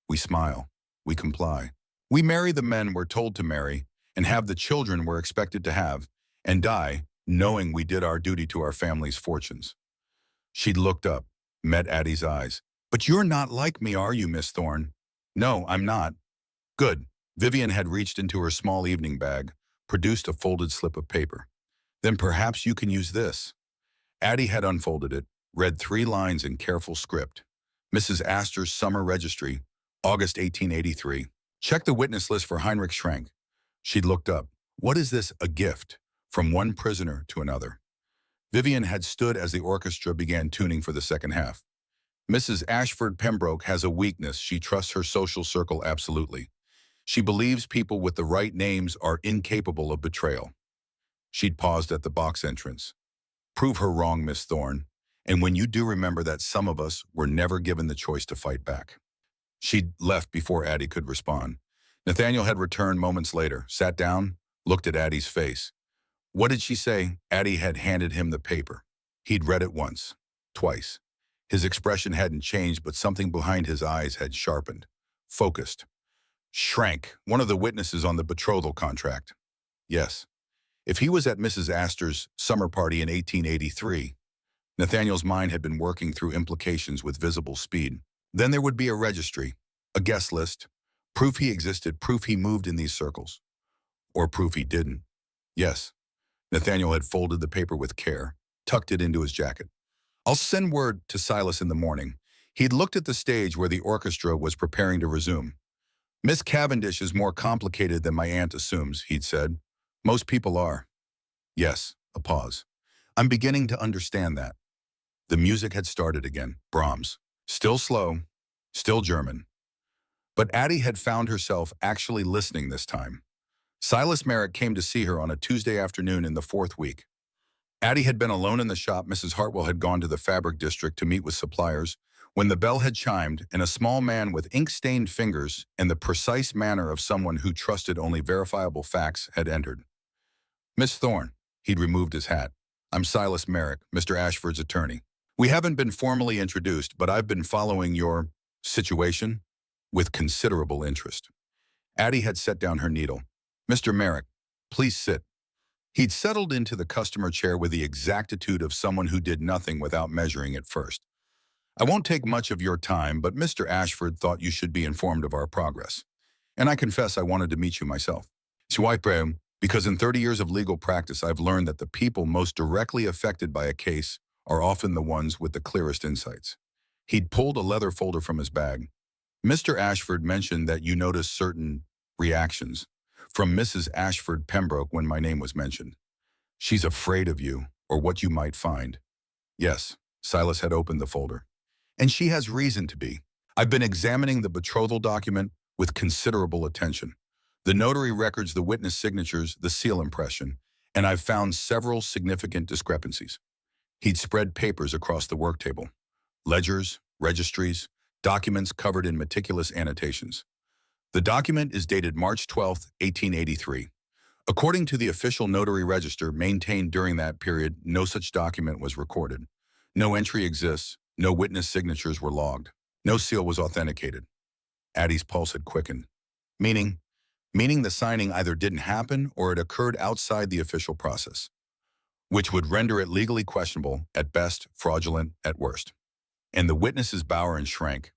We smile. We comply. We marry the men we're told to marry and have the children we're expected to have and die knowing we did our duty to our family's fortunes. She'd looked up, met Addie's eyes. But you're not like me, are you, Miss Thorne? No, I'm not. Good. Vivian had reached into her small evening bag, produced a folded slip of paper. Then perhaps you can use this. Addie had unfolded it, read 3 lines in careful script. Mrs. Astor's Summer Registry, August 1883. Check the witness list for Heinrich Schrank. She'd looked up. What is this, a gift? From one prisoner to another. Vivian had stood as the orchestra began tuning for the second half. Mrs. Ashford Pembroke has a weakness. She trusts her social circle absolutely. She believes people with the right names are incapable of betrayal. She'd paused at the box entrance. Prove her wrong, Miss Thorne. And when you do, remember that some of us were never given the choice to fight back. She'd left before Addie could respond. Nathaniel had returned moments later, sat down, looked at Addie's face. What did she say? Addie had handed him the paper. He'd read it once, twice. His expression hadn't changed, but something behind his eyes had sharpened, focused. Schrank, one of the witnesses on the betrothal contract. Yes. If he was at Mrs. Astor's summer party in 1883, Nathaniel's mind had been working through implications with visible speed. Then there would be a registry, a guest list, proof he existed, proof he moved in these circles. Or proof he didn't. Yes. Nathaniel had folded the paper with care, tucked it into his jacket. I'll send word to Silas in the morning. He'd looked at the stage where the orchestra was preparing to resume. Miss Cavendish is more complicated than my aunt assumes, he'd said. Most people are. Yes, a pause. I'm beginning to understand that. The music had started again, Brahms. Still slow, still German. But Addie had found herself actually listening this time. Silas Merrick came to see her on a Tuesday afternoon in the 4th week. Addie had been alone in the shop. Mrs. Hartwell had gone to the fabric district to meet with suppliers when the bell had chimed and a small man with ink-stained fingers and the precise manner of someone who trusted only verifiable facts had entered. Miss Thorne, he'd removed his hat. I'm Silas Merrick, Mr. Ashford's attorney. We haven't been formally introduced, but I've been following your situation with considerable interest. Addie had set down her needle. Mr. Merrick, please sit. He'd settled into the customer chair with the exactitude of someone who did nothing without measuring it first. I won't take much of your time, but Mr. Ashford thought you should be informed of our progress. And I confess I wanted to meet you myself. Because in 30 years of legal practice, I've learned that the people most directly affected by a case are often the ones with the clearest insights. He'd pulled a leather folder from his bag. Mr. Ashford mentioned that you noticed certain reactions from Mrs. Ashford Pembroke when my name was mentioned. She's afraid of you, or what you might find. Yes, Silas had opened the folder. And she has reason to be. I've been examining the betrothal document with considerable attention. The notary records, the witness signatures, the seal impression, and I've found several significant discrepancies. He'd spread papers across the work table. Ledgers, registries, documents covered in meticulous annotations. The document is dated March 12, 1883. According to the official notary register maintained during that period, no such document was recorded. No entry exists, no witness signatures were logged, no seal was authenticated. Addie's pulse had quickened. Meaning? Meaning the signing either didn't happen or it occurred outside the official process, which would render it legally questionable at best, fraudulent at worst. And the witnesses Bauer and Schrank.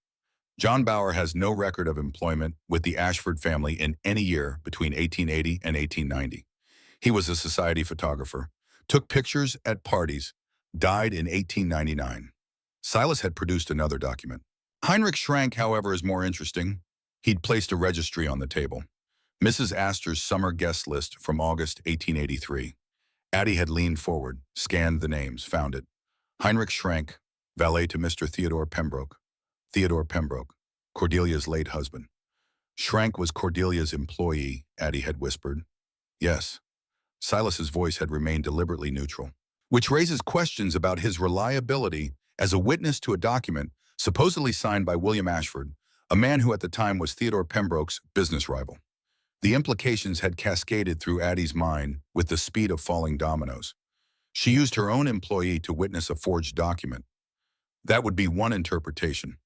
John Bauer has no record of employment with the Ashford family in any year between 1880 and 1890. He was a society photographer, took pictures at parties, died in 1899. Silas had produced another document. Heinrich Schrank, however, is more interesting. He'd placed a registry on the table. Mrs. Astor's summer guest list from August 1883. Addie had leaned forward, scanned the names, found it. Heinrich Schrank, valet to Mr. Theodore Pembroke. Theodore Pembroke, Cordelia's late husband. Schrank was Cordelia's employee, Addie had whispered. Yes. Silas's voice had remained deliberately neutral, which raises questions about his reliability as a witness to a document supposedly signed by William Ashford, a man who at the time was Theodore Pembroke's business rival. The implications had cascaded through Addie's mind with the speed of falling dominoes. She used her own employee to witness a forged document. That would be one interpretation.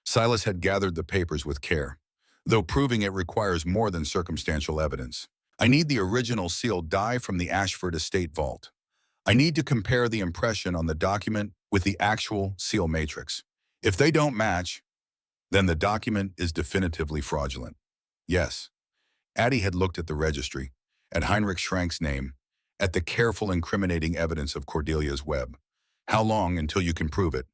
Silas had gathered the papers with care, though proving it requires more than circumstantial evidence. I need the original sealed die from the Ashford estate vault. I need to compare the impression on the document with the actual seal matrix. If they don't match, then the document is definitively fraudulent. Yes. Addie had looked at the registry, at Heinrich Schrank's name, at the careful incriminating evidence of Cordelia's web. How long until you can prove it?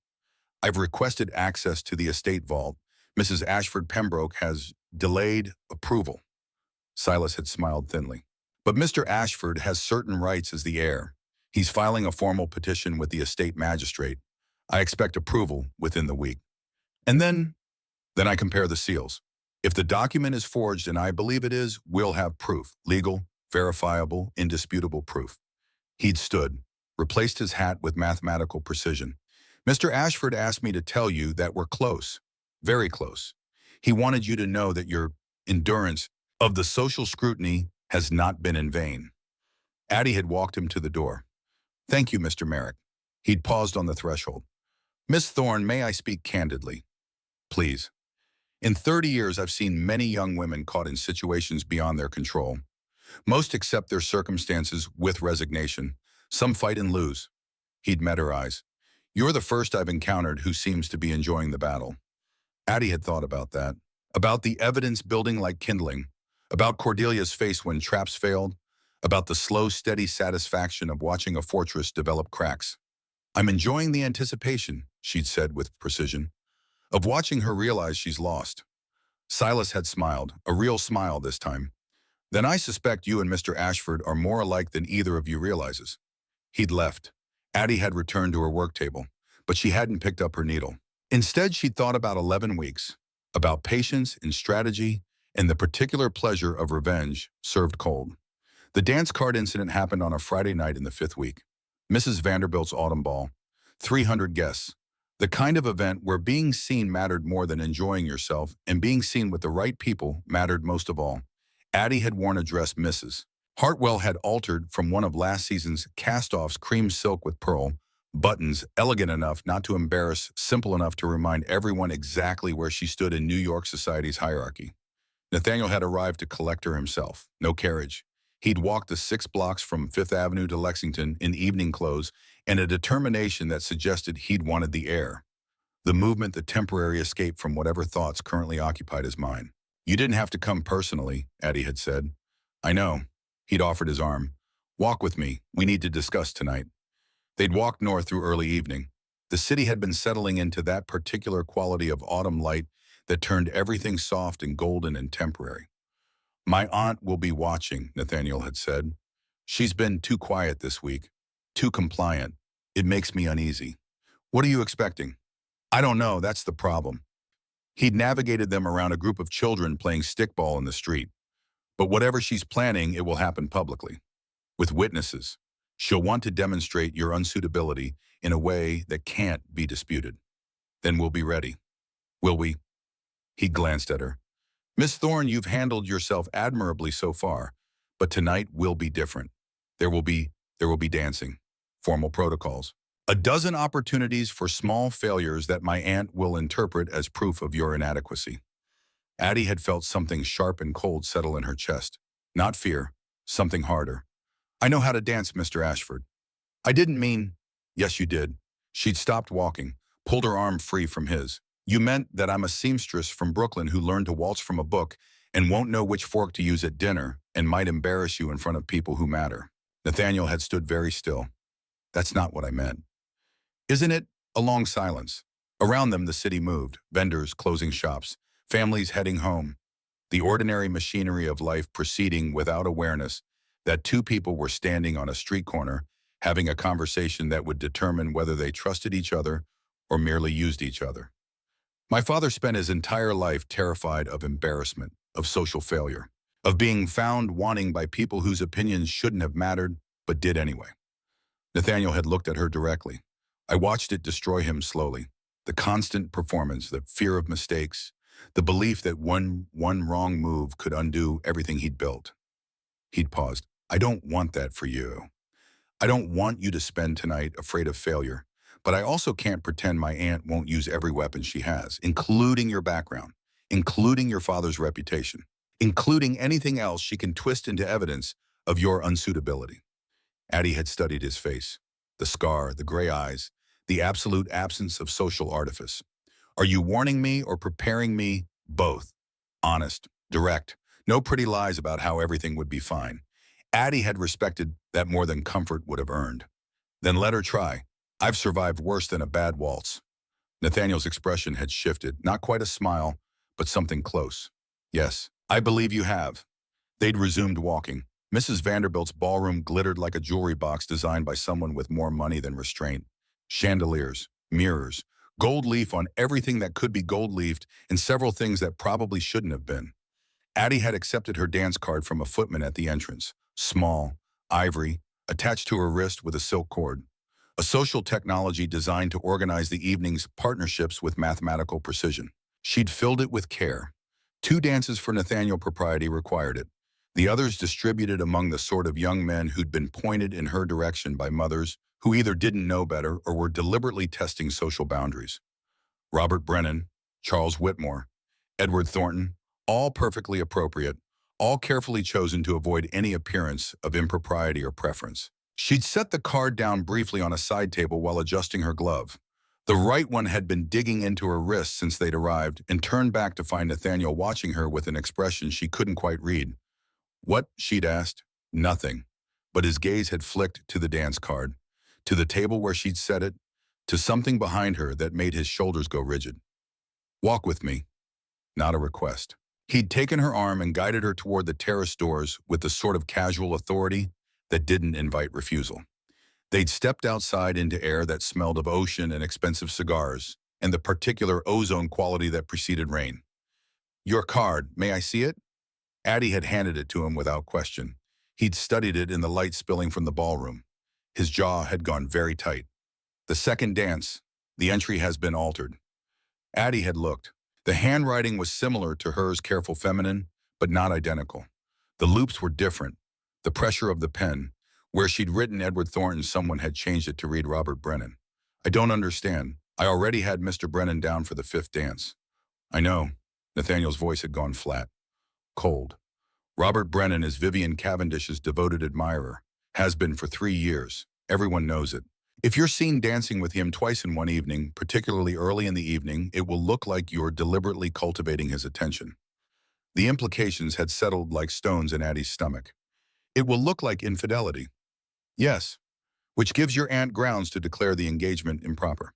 I've requested access to the estate vault. Mrs. Ashford Pembroke has delayed approval. Silas had smiled thinly. But Mr. Ashford has certain rights as the heir. He's filing a formal petition with the estate magistrate. I expect approval within the week. And then I compare the seals. If the document is forged, and I believe it is, we'll have proof. Legal, verifiable, indisputable proof. He'd stood, replaced his hat with mathematical precision. Mr. Ashford asked me to tell you that we're close, very close. He wanted you to know that your endurance of the social scrutiny has not been in vain. Addie had walked him to the door. Thank you, Mr. Merrick. He'd paused on the threshold. Miss Thorne, may I speak candidly? Please. In 30 years, I've seen many young women caught in situations beyond their control. Most accept their circumstances with resignation. Some fight and lose. He'd met her eyes. You're the first I've encountered who seems to be enjoying the battle. Addie had thought about that. About the evidence building like kindling. About Cordelia's face when traps failed. About the slow, steady satisfaction of watching a fortress develop cracks. I'm enjoying the anticipation, she'd said with precision, of watching her realize she's lost. Silas had smiled, a real smile this time. Then I suspect you and Mr. Ashford are more alike than either of you realizes. He'd left. Addie had returned to her work table, but she hadn't picked up her needle. Instead, she'd thought about 11 weeks, about patience and strategy and the particular pleasure of revenge served cold. The dance card incident happened on a Friday night in the 5th week. Mrs. Vanderbilt's autumn ball. 300 guests. The kind of event where being seen mattered more than enjoying yourself, and being seen with the right people mattered most of all. Addie had worn a dress Mrs. Hartwell had altered from one of last season's cast-offs, cream silk with pearl, buttons, elegant enough not to embarrass, simple enough to remind everyone exactly where she stood in New York society's hierarchy. Nathaniel had arrived to collect her himself, no carriage. He'd walked the 6 blocks from Fifth Avenue to Lexington in evening clothes and a determination that suggested he'd wanted the air. The movement, the temporary escape from whatever thoughts currently occupied his mind. You didn't have to come personally, Addie had said. I know. He'd offered his arm. Walk with me. We need to discuss tonight. They'd walked north through early evening. The city had been settling into that particular quality of autumn light that turned everything soft and golden and temporary. My aunt will be watching, Nathaniel had said. She's been too quiet this week, too compliant. It makes me uneasy. What are you expecting? I don't know, that's the problem. He'd navigated them around a group of children playing stickball in the street. But whatever she's planning, it will happen publicly, with witnesses. She'll want to demonstrate your unsuitability in a way that can't be disputed. Then we'll be ready. Will we? He glanced at her. Miss Thorne, you've handled yourself admirably so far, but tonight will be different. There will be dancing, formal protocols, a dozen opportunities for small failures that my aunt will interpret as proof of your inadequacy. Addie had felt something sharp and cold settle in her chest. Not fear, something harder. I know how to dance, Mr. Ashford. I didn't mean... Yes, you did. She'd stopped walking, pulled her arm free from his. You meant that I'm a seamstress from Brooklyn who learned to waltz from a book and won't know which fork to use at dinner and might embarrass you in front of people who matter. Nathaniel had stood very still. That's not what I meant. Isn't it? A long silence. Around them, the city moved, vendors closing shops, families heading home, the ordinary machinery of life proceeding without awareness that two people were standing on a street corner having a conversation that would determine whether they trusted each other or merely used each other. My father spent his entire life terrified of embarrassment, of social failure, of being found wanting by people whose opinions shouldn't have mattered, but did anyway. Nathaniel had looked at her directly. I watched it destroy him slowly. The constant performance, the fear of mistakes, the belief that one wrong move could undo everything he'd built. He'd paused. I don't want that for you. I don't want you to spend tonight afraid of failure, but I also can't pretend my aunt won't use every weapon she has, including your background, including your father's reputation, including anything else she can twist into evidence of your unsuitability. Addie had studied his face, the scar, the gray eyes, the absolute absence of social artifice. Are you warning me or preparing me? Both. Honest, direct, no pretty lies about how everything would be fine. Addie had respected that more than comfort would have earned. Then let her try. I've survived worse than a bad waltz. Nathaniel's expression had shifted, not quite a smile, but something close. Yes, I believe you have. They'd resumed walking. Mrs. Vanderbilt's ballroom glittered like a jewelry box designed by someone with more money than restraint. Chandeliers, mirrors, gold leaf on everything that could be gold-leafed, and several things that probably shouldn't have been. Addie had accepted her dance card from a footman at the entrance. Small, ivory, attached to her wrist with a silk cord. A social technology designed to organize the evening's partnerships with mathematical precision. She'd filled it with care. 2 dances for Nathaniel propriety required it. The others distributed among the sort of young men who'd been pointed in her direction by mothers who either didn't know better or were deliberately testing social boundaries. Robert Brennan, Charles Whitmore, Edward Thornton, all perfectly appropriate, all carefully chosen to avoid any appearance of impropriety or preference. She'd set the card down briefly on a side table while adjusting her glove. The right one had been digging into her wrist since they'd arrived and turned back to find Nathaniel watching her with an expression she couldn't quite read. What? She'd asked. Nothing. But his gaze had flicked to the dance card, to the table where she'd set it, to something behind her that made his shoulders go rigid. Walk with me. Not a request. He'd taken her arm and guided her toward the terrace doors with the sort of casual authority that didn't invite refusal. They'd stepped outside into air that smelled of ocean and expensive cigars, and the particular ozone quality that preceded rain. Your card, may I see it? Addie had handed it to him without question. He'd studied it in the light spilling from the ballroom. His jaw had gone very tight. The second dance, the entry has been altered. Addie had looked. The handwriting was similar to hers, careful feminine, but not identical. The loops were different. The pressure of the pen, where she'd written Edward Thornton, someone had changed it to read Robert Brennan. I don't understand. I already had Mr. Brennan down for the 5th dance. I know. Nathaniel's voice had gone flat. Cold. Robert Brennan is Vivian Cavendish's devoted admirer. Has been for 3 years. Everyone knows it. If you're seen dancing with him twice in one evening, particularly early in the evening, it will look like you're deliberately cultivating his attention. The implications had settled like stones in Addie's stomach. It will look like infidelity. Yes, which gives your aunt grounds to declare the engagement improper.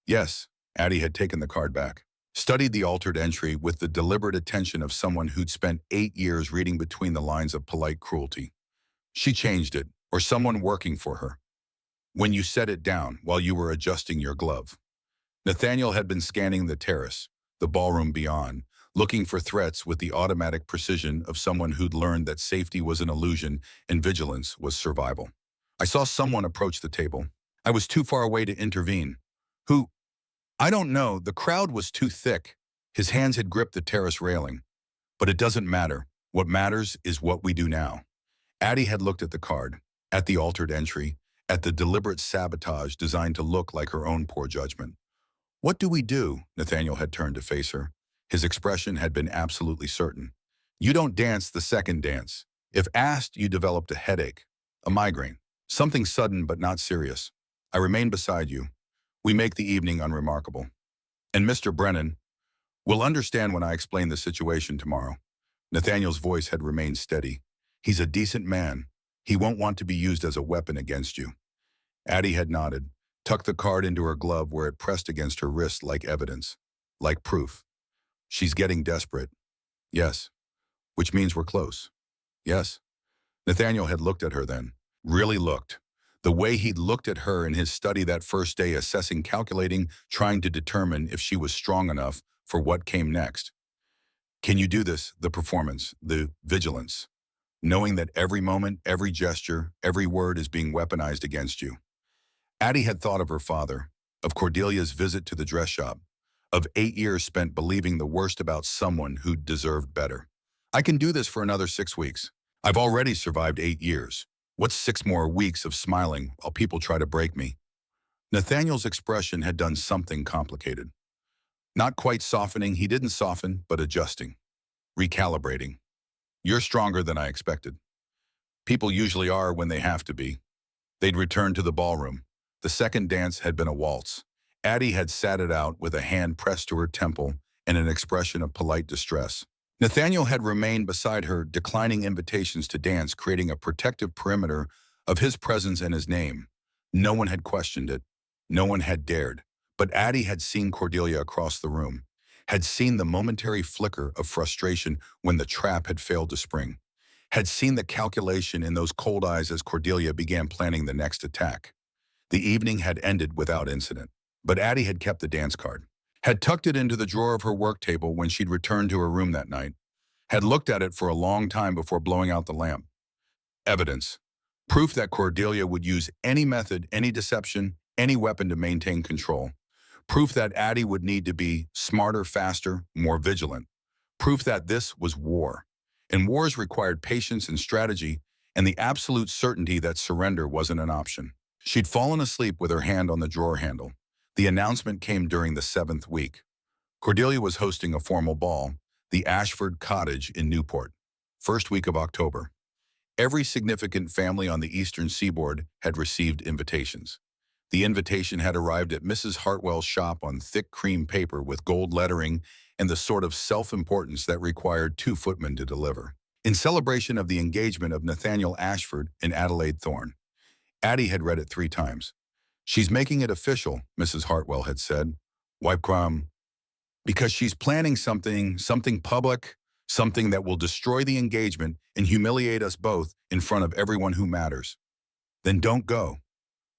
Yes, Addie had taken the card back, studied the altered entry with the deliberate attention of someone who'd spent 8 years reading between the lines of polite cruelty. She changed it, or someone working for her. When you set it down while you were adjusting your glove. Nathaniel had been scanning the terrace, the ballroom beyond, looking for threats with the automatic precision of someone who'd learned that safety was an illusion and vigilance was survival. I saw someone approach the table. I was too far away to intervene. Who? I don't know. The crowd was too thick. His hands had gripped the terrace railing. But it doesn't matter. What matters is what we do now. Addie had looked at the card, at the altered entry, at the deliberate sabotage designed to look like her own poor judgment. What do we do? Nathaniel had turned to face her. His expression had been absolutely certain. You don't dance the second dance. If asked, you developed a headache, a migraine, something sudden but not serious. I remain beside you. We make the evening unremarkable. And Mr. Brennan will understand when I explain the situation tomorrow. Nathaniel's voice had remained steady. He's a decent man. He won't want to be used as a weapon against you. Addie had nodded, tucked the card into her glove where it pressed against her wrist like evidence, like proof. She's getting desperate. Yes. Which means we're close. Yes. Nathaniel had looked at her then. Really looked. The way he'd looked at her in his study that first day, assessing, calculating, trying to determine if she was strong enough for what came next. Can you do this? The performance, the vigilance, knowing that every moment, every gesture, every word is being weaponized against you. Addie had thought of her father, of Cordelia's visit to the dress shop, of 8 years spent believing the worst about someone who deserved better. I can do this for another 6 weeks. I've already survived 8 years. What's 6 more weeks of smiling while people try to break me? Nathaniel's expression had done something complicated. Not quite softening, he didn't soften, but adjusting, recalibrating. You're stronger than I expected. People usually are when they have to be. They'd returned to the ballroom. The second dance had been a waltz. Addie had sat it out with a hand pressed to her temple and an expression of polite distress. Nathaniel had remained beside her, declining invitations to dance, creating a protective perimeter of his presence and his name. No one had questioned it. No one had dared. But Addie had seen Cordelia across the room, had seen the momentary flicker of frustration when the trap had failed to spring, had seen the calculation in those cold eyes as Cordelia began planning the next attack. The evening had ended without incident, but Addie had kept the dance card, had tucked it into the drawer of her work table when she'd returned to her room that night, had looked at it for a long time before blowing out the lamp. Evidence. Proof that Cordelia would use any method, any deception, any weapon to maintain control. Proof that Addie would need to be smarter, faster, more vigilant. Proof that this was war. And wars required patience and strategy and the absolute certainty that surrender wasn't an option. She'd fallen asleep with her hand on the drawer handle. The announcement came during the 7th week. Cordelia was hosting a formal ball, the Ashford Cottage in Newport, first week of October. Every significant family on the eastern seaboard had received invitations. The invitation had arrived at Mrs. Hartwell's shop on thick cream paper with gold lettering and the sort of self-importance that required 2 footmen to deliver. In celebration of the engagement of Nathaniel Ashford and Adelaide Thorne. Addie had read it 3 times. She's making it official, Mrs. Hartwell had said. Why, because she's planning something public, something that will destroy the engagement and humiliate us both in front of everyone who matters. Then don't go.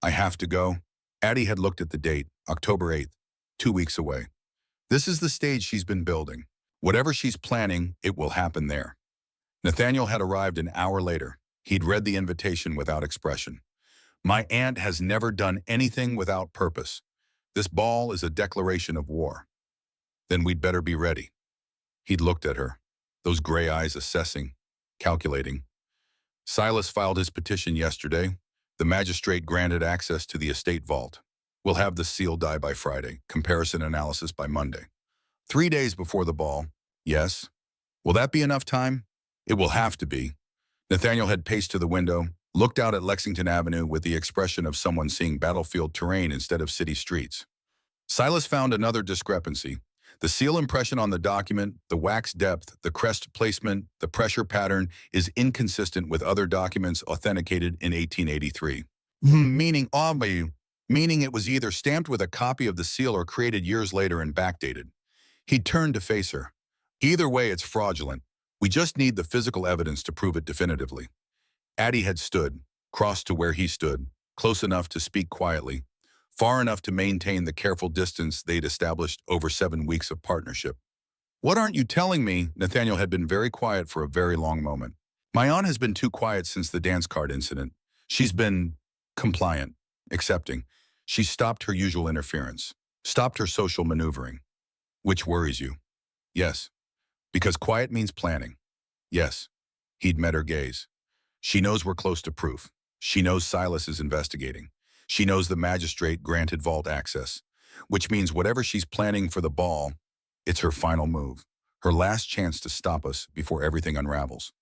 I have to go. Addie had looked at the date, October 8th, 2 weeks away. This is the stage she's been building. Whatever she's planning, it will happen there. Nathaniel had arrived an hour later. He'd read the invitation without expression. My aunt has never done anything without purpose. This ball is a declaration of war. Then we'd better be ready. He'd looked at her, those gray eyes assessing, calculating. Silas filed his petition yesterday. The magistrate granted access to the estate vault. We'll have the seal die by Friday, comparison analysis by Monday. 3 days before the ball. Yes. Will that be enough time? It will have to be. Nathaniel had paced to the window, looked out at Lexington Avenue with the expression of someone seeing battlefield terrain instead of city streets. Silas found another discrepancy. The seal impression on the document, the wax depth, the crest placement, the pressure pattern is inconsistent with other documents authenticated in 1883. Meaning it was either stamped with a copy of the seal or created years later and backdated. He turned to face her. Either way, it's fraudulent. We just need the physical evidence to prove it definitively. Addie had stood, crossed to where he stood, close enough to speak quietly. far enough to maintain the careful distance they'd established over 7 weeks of partnership. What aren't you telling me? Nathaniel had been very quiet for a very long moment. My aunt has been too quiet since the dance card incident. She's been compliant, accepting. She stopped her usual interference, stopped her social maneuvering. Which worries you? Yes. Because quiet means planning. Yes. He'd met her gaze. She knows we're close to proof. She knows Silas is investigating. She knows the magistrate granted vault access, which means whatever she's planning for the ball, it's her final move, her last chance to stop us before everything unravels.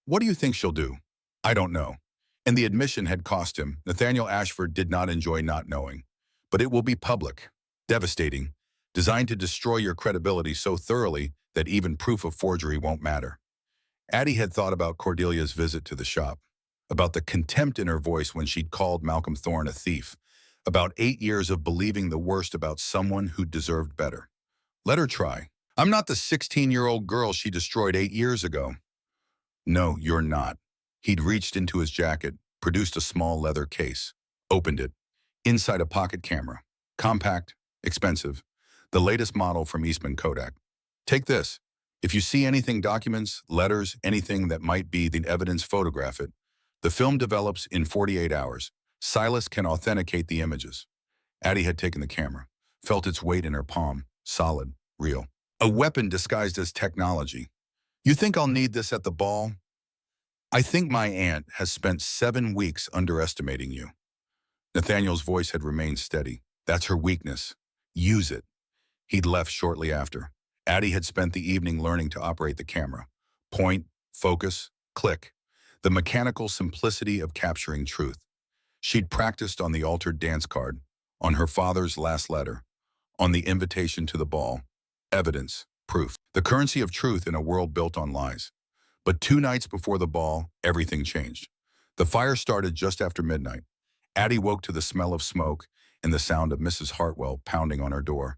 What do you think she'll do? I don't know. And the admission had cost him. Nathaniel Ashford did not enjoy not knowing. But it will be public, devastating, designed to destroy your credibility so thoroughly that even proof of forgery won't matter. Addie had thought about Cordelia's visit to the shop, about the contempt in her voice when she'd called Malcolm Thorne a thief, about 8 years of believing the worst about someone who deserved better. Let her try. I'm not the 16-year-old girl she destroyed 8 years ago. No, you're not. He'd reached into his jacket, produced a small leather case, opened it. Inside a pocket camera. Compact, expensive, the latest model from Eastman Kodak. Take this. If you see anything, documents, letters, anything that might be the evidence, photograph it. The film develops in 48 hours. Silas can authenticate the images. Addie had taken the camera, felt its weight in her palm, solid, real. A weapon disguised as technology. You think I'll need this at the ball? I think my aunt has spent 7 weeks underestimating you. Nathaniel's voice had remained steady. That's her weakness. Use it. He'd left shortly after. Addie had spent the evening learning to operate the camera. Point, focus, click. The mechanical simplicity of capturing truth. She'd practiced on the altered dance card, on her father's last letter, on the invitation to the ball. Evidence, proof. The currency of truth in a world built on lies. But 2 nights before the ball, everything changed. The fire started just after midnight. Addie woke to the smell of smoke and the sound of Mrs. Hartwell pounding on her door.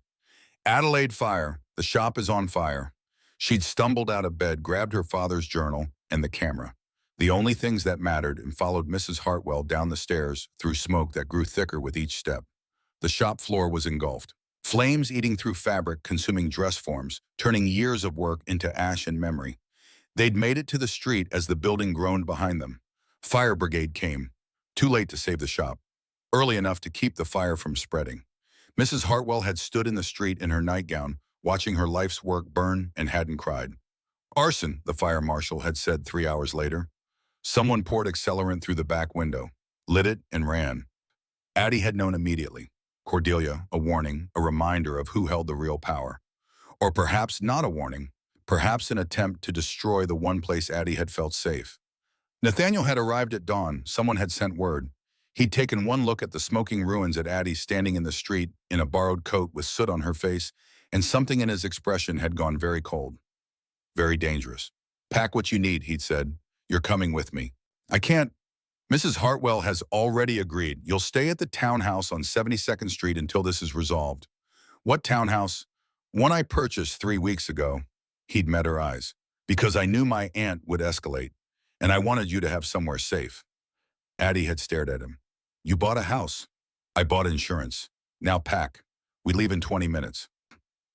Adelaide Fire, the shop is on fire. She'd stumbled out of bed, grabbed her father's journal and the camera, the only things that mattered, and followed Mrs. Hartwell down the stairs through smoke that grew thicker with each step. The shop floor was engulfed. Flames eating through fabric, consuming dress forms, turning years of work into ash and memory. They'd made it to the street as the building groaned behind them. Fire brigade came. Too late to save the shop. Early enough to keep the fire from spreading. Mrs. Hartwell had stood in the street in her nightgown, watching her life's work burn, and hadn't cried. Arson, the fire marshal had said 3 hours later. Someone poured accelerant through the back window, lit it, and ran. Addie had known immediately. Cordelia, a warning, a reminder of who held the real power. Or perhaps not a warning, perhaps an attempt to destroy the one place Addie had felt safe. Nathaniel had arrived at dawn. Someone had sent word. He'd taken one look at the smoking ruins at Addie standing in the street in a borrowed coat with soot on her face, and something in his expression had gone very cold. Very dangerous. Pack what you need, he'd said. You're coming with me. I can't. Mrs. Hartwell has already agreed. You'll stay at the townhouse on 72nd Street until this is resolved. What townhouse? One I purchased 3 weeks ago. He'd met her eyes. Because I knew my aunt would escalate, and I wanted you to have somewhere safe. Addie had stared at him. You bought a house. I bought insurance. Now pack. We leave in 20 minutes.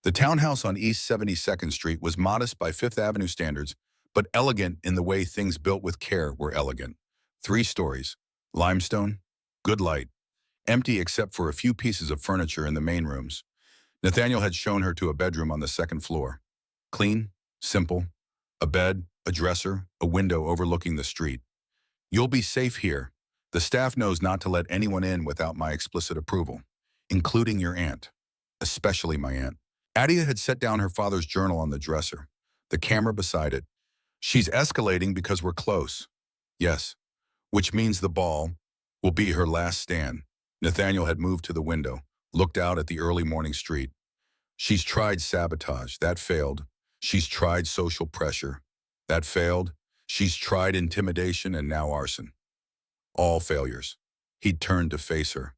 The townhouse on East 72nd Street was modest by Fifth Avenue standards, but elegant in the way things built with care were elegant. 3 stories. Limestone. Good light. Empty except for a few pieces of furniture in the main rooms. Nathaniel had shown her to a bedroom on the 2nd floor. Clean. Simple. A bed, a dresser, a window overlooking the street. You'll be safe here. The staff knows not to let anyone in without my explicit approval, including your aunt, especially my aunt. Addie had set down her father's journal on the dresser, the camera beside it. She's escalating because we're close. Yes, which means the ball will be her last stand. Nathaniel had moved to the window, looked out at the early morning street. She's tried sabotage. That failed. She's tried social pressure. That failed. She's tried intimidation and now arson. All failures. He'd turned to face her.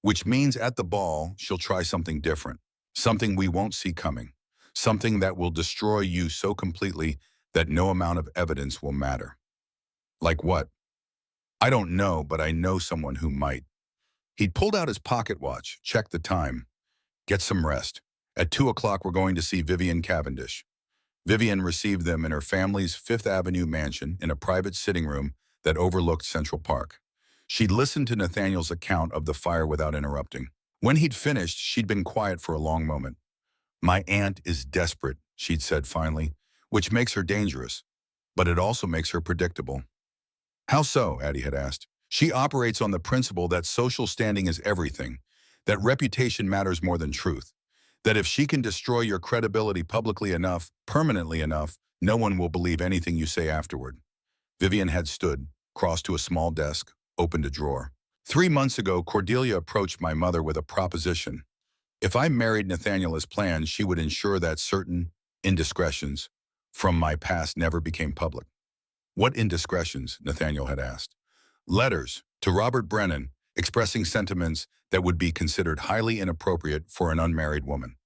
Which means at the ball, she'll try something different. Something we won't see coming. Something that will destroy you so completely that no amount of evidence will matter. Like what? I don't know, but I know someone who might. He'd pulled out his pocket watch, checked the time. Get some rest. At 2 o'clock, we're going to see Vivian Cavendish. Vivian received them in her family's Fifth Avenue mansion in a private sitting room that overlooked Central Park. She'd listened to Nathaniel's account of the fire without interrupting. When he'd finished, she'd been quiet for a long moment. My aunt is desperate, she'd said finally, which makes her dangerous, but it also makes her predictable. How so? Addie had asked. She operates on the principle that social standing is everything, that reputation matters more than truth, that if she can destroy your credibility publicly enough, permanently enough, no one will believe anything you say afterward. Vivian had stood, crossed to a small desk, opened a drawer. 3 months ago, Cordelia approached my mother with a proposition. If I married Nathaniel as planned, she would ensure that certain indiscretions from my past never became public. What indiscretions? Nathaniel had asked. Letters to Robert Brennan expressing sentiments that would be considered highly inappropriate for an unmarried woman.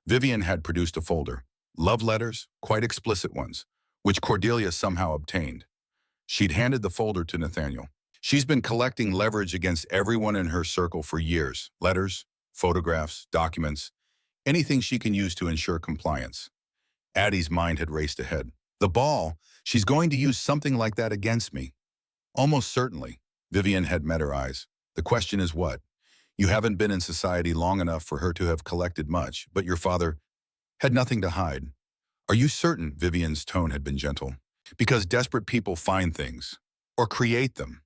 Vivian had produced a folder. Love letters, quite explicit ones, which Cordelia somehow obtained. She'd handed the folder to Nathaniel. She's been collecting leverage against everyone in her circle for years. Letters, photographs, documents, anything she can use to ensure compliance. Addie's mind had raced ahead. The ball, she's going to use something like that against me. Almost certainly. Vivian had met her eyes. The question is what? You haven't been in society long enough for her to have collected much, but your father had nothing to hide. Are you certain? Vivian's tone had been gentle. Because desperate people find things, or create them.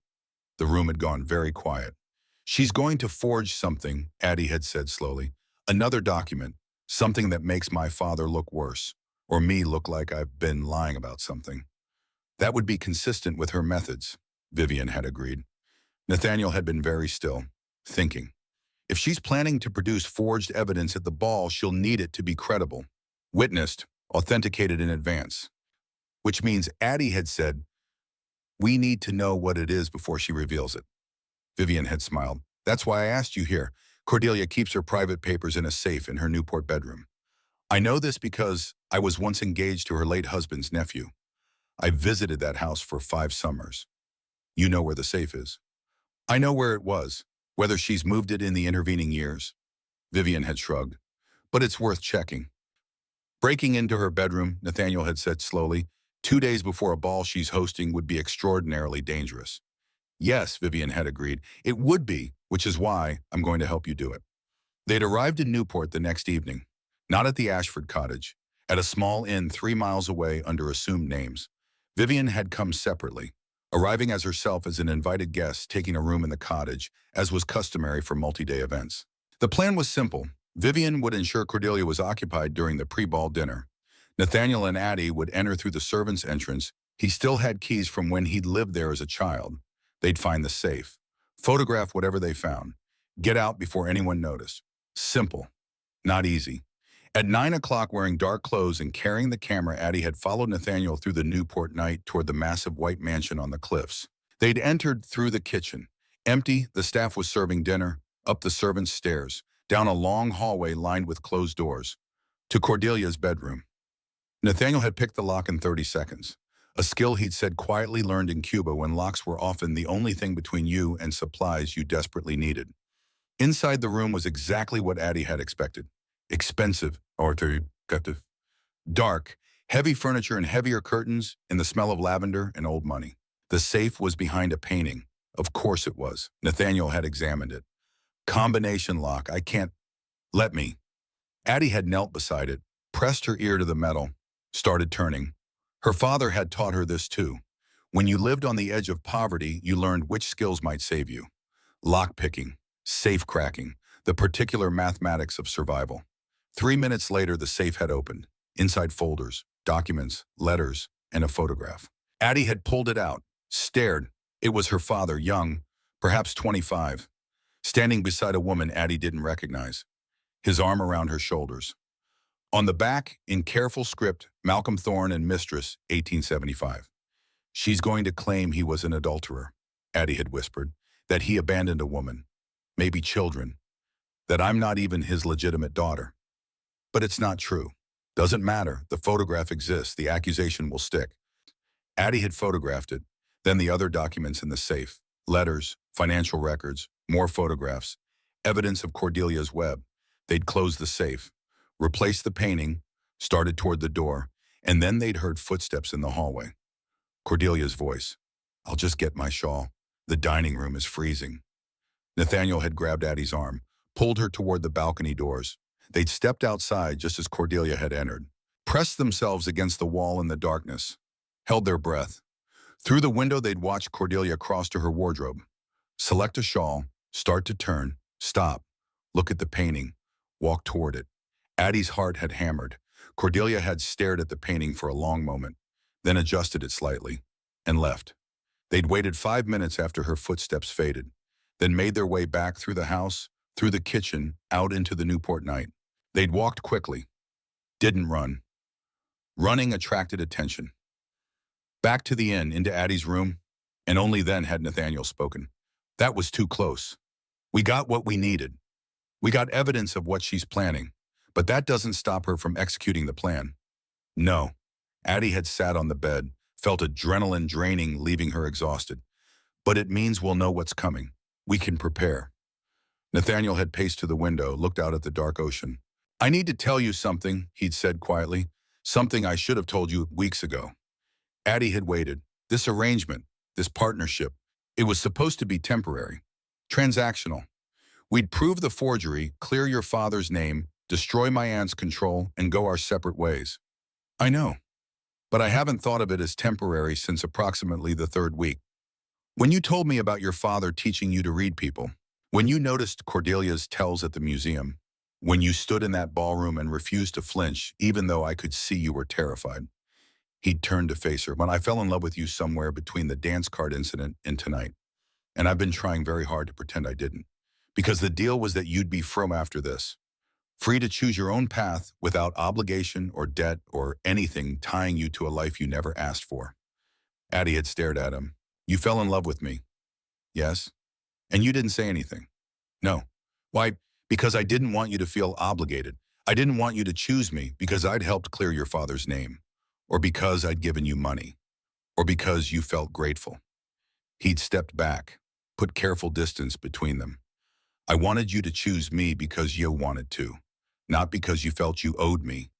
The room had gone very quiet. She's going to forge something, Addie had said slowly. Another document, something that makes my father look worse, or me look like I've been lying about something. That would be consistent with her methods, Vivian had agreed. Nathaniel had been very still, thinking. If she's planning to produce forged evidence at the ball, she'll need it to be credible, witnessed, authenticated in advance. Which means Addie had said, we need to know what it is before she reveals it. Vivian had smiled. That's why I asked you here. Cordelia keeps her private papers in a safe in her Newport bedroom. I know this because I was once engaged to her late husband's nephew. I visited that house for 5 summers. You know where the safe is. I know where it was, whether she's moved it in the intervening years. Vivian had shrugged. But it's worth checking. Breaking into her bedroom, Nathaniel had said slowly, 2 days before a ball she's hosting would be extraordinarily dangerous. Yes, Vivian had agreed. It would be, which is why I'm going to help you do it. They'd arrived in Newport the next evening, not at the Ashford cottage, at a small inn 3 miles away under assumed names. Vivian had come separately, arriving as herself as an invited guest, taking a room in the cottage, as was customary for multi-day events. The plan was simple. Vivian would ensure Cordelia was occupied during the pre-ball dinner. Nathaniel and Addie would enter through the servants' entrance. He still had keys from when he'd lived there as a child. They'd find the safe, photograph whatever they found, get out before anyone noticed. Simple, not easy. At 9 o'clock, wearing dark clothes and carrying the camera, Addie had followed Nathaniel through the Newport night toward the massive white mansion on the cliffs. They'd entered through the kitchen. Empty, the staff was serving dinner, up the servants' stairs, down a long hallway lined with closed doors, to Cordelia's bedroom. Nathaniel had picked the lock in 30 seconds, a skill he'd said quietly learned in Cuba when locks were often the only thing between you and supplies you desperately needed. Inside the room was exactly what Addie had expected. Expensive, dark, heavy furniture and heavier curtains, and the smell of lavender and old money. The safe was behind a painting. Of course it was. Nathaniel had examined it. Combination lock. I can't. Let me. Addie had knelt beside it, pressed her ear to the metal, started turning. Her father had taught her this too. When you lived on the edge of poverty, you learned which skills might save you. Lock-picking, safe cracking, the particular mathematics of survival. 3 minutes later, the safe had opened. Inside folders, documents, letters, and a photograph. Addie had pulled it out, stared. It was her father, young, perhaps 25, standing beside a woman Addie didn't recognize, his arm around her shoulders. On the back, in careful script, Malcolm Thorne and Mistress, 1875. She's going to claim he was an adulterer, Addie had whispered, that he abandoned a woman, maybe children, that I'm not even his legitimate daughter. But it's not true. Doesn't matter. The photograph exists. The accusation will stick. Addie had photographed it, then the other documents in the safe, letters, financial records, More photographs. Evidence of Cordelia's web. They'd closed the safe, replaced the painting, started toward the door, and then they'd heard footsteps in the hallway. Cordelia's voice. I'll just get my shawl. The dining room is freezing. Nathaniel had grabbed Addie's arm, pulled her toward the balcony doors. They'd stepped outside just as Cordelia had entered, pressed themselves against the wall in the darkness, held their breath. Through the window, they'd watched Cordelia cross to her wardrobe, select a shawl, start to turn, stop, look at the painting, walk toward it. Addie's heart had hammered. Cordelia had stared at the painting for a long moment, then adjusted it slightly, and left. They'd waited 5 minutes after her footsteps faded, then made their way back through the house, through the kitchen, out into the Newport night. They'd walked quickly, didn't run. Running attracted attention. Back to the inn, into Addie's room, and only then had Nathaniel spoken. That was too close. We got what we needed. We got evidence of what she's planning, but that doesn't stop her from executing the plan. No. Addie had sat on the bed, felt adrenaline draining, leaving her exhausted. But it means we'll know what's coming. We can prepare. Nathaniel had paced to the window, looked out at the dark ocean. I need to tell you something, he'd said quietly. Something I should have told you weeks ago. Addie had waited. This arrangement, this partnership, it was supposed to be temporary, transactional. We'd prove the forgery, clear your father's name, destroy my aunt's control, and go our separate ways. I know, but I haven't thought of it as temporary since approximately the 3rd week. When you told me about your father teaching you to read people, when you noticed Cordelia's tells at the museum, when you stood in that ballroom and refused to flinch, even though I could see you were terrified. He'd turned to face her. When I fell in love with you somewhere between the dance card incident and tonight, and I've been trying very hard to pretend I didn't, because the deal was that you'd be from after this, free to choose your own path without obligation or debt or anything tying you to a life you never asked for. Addie had stared at him. You fell in love with me. Yes. And you didn't say anything. No. Why? Because I didn't want you to feel obligated. I didn't want you to choose me because I'd helped clear your father's name, or because I'd given you money, or because you felt grateful. He'd stepped back, put careful distance between them. I wanted you to choose me because you wanted to, not because you felt you owed me,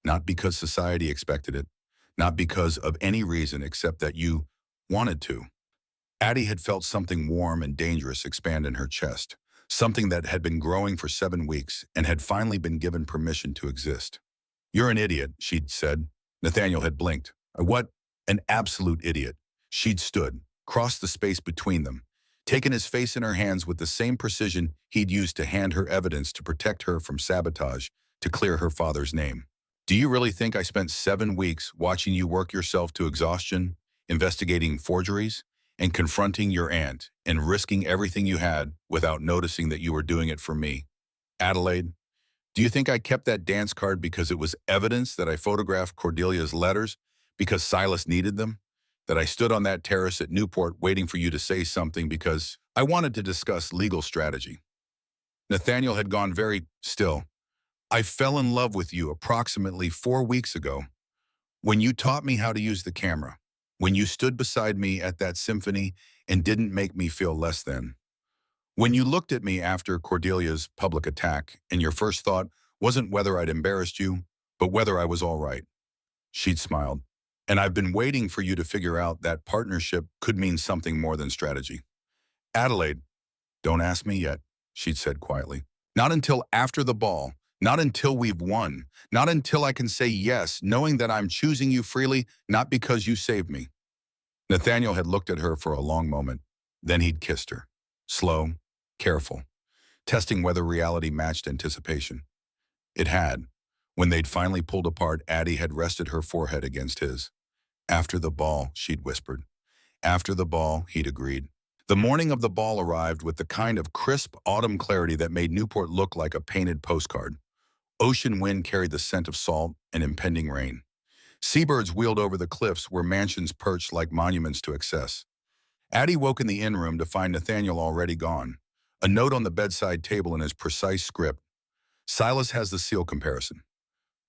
not because society expected it, not because of any reason except that you wanted to. Addie had felt something warm and dangerous expand in her chest, something that had been growing for 7 weeks and had finally been given permission to exist. You're an idiot, she'd said. Nathaniel had blinked. What? An absolute idiot. She'd stood, crossed the space between them, taken his face in her hands with the same precision he'd used to hand her evidence to protect her from sabotage, to clear her father's name. Do you really think I spent 7 weeks watching you work yourself to exhaustion, investigating forgeries, and confronting your aunt, and risking everything you had without noticing that you were doing it for me? Adelaide, do you think I kept that dance card because it was evidence that I photographed Cordelia's letters, because Silas needed them? That I stood on that terrace at Newport waiting for you to say something because I wanted to discuss legal strategy? Nathaniel had gone very still. I fell in love with you approximately 4 weeks ago, when you taught me how to use the camera, when you stood beside me at that symphony and didn't make me feel less than. When you looked at me after Cordelia's public attack and your first thought wasn't whether I'd embarrassed you, but whether I was all right. She'd smiled. And I've been waiting for you to figure out that partnership could mean something more than strategy. Adelaide, don't ask me yet, she'd said quietly. Not until after the ball, not until we've won, not until I can say yes, knowing that I'm choosing you freely, not because you saved me. Nathaniel had looked at her for a long moment. Then he'd kissed her. Slow, careful, testing whether reality matched anticipation. It had. When they'd finally pulled apart, Addie had rested her forehead against his. After the ball, she'd whispered. After the ball, he'd agreed. The morning of the ball arrived with the kind of crisp autumn clarity that made Newport look like a painted postcard. Ocean wind carried the scent of salt and impending rain. Seabirds wheeled over the cliffs where mansions perched like monuments to excess. Addie woke in the inn room to find Nathaniel already gone. A note on the bedside table in his precise script. Silas has the seal comparison.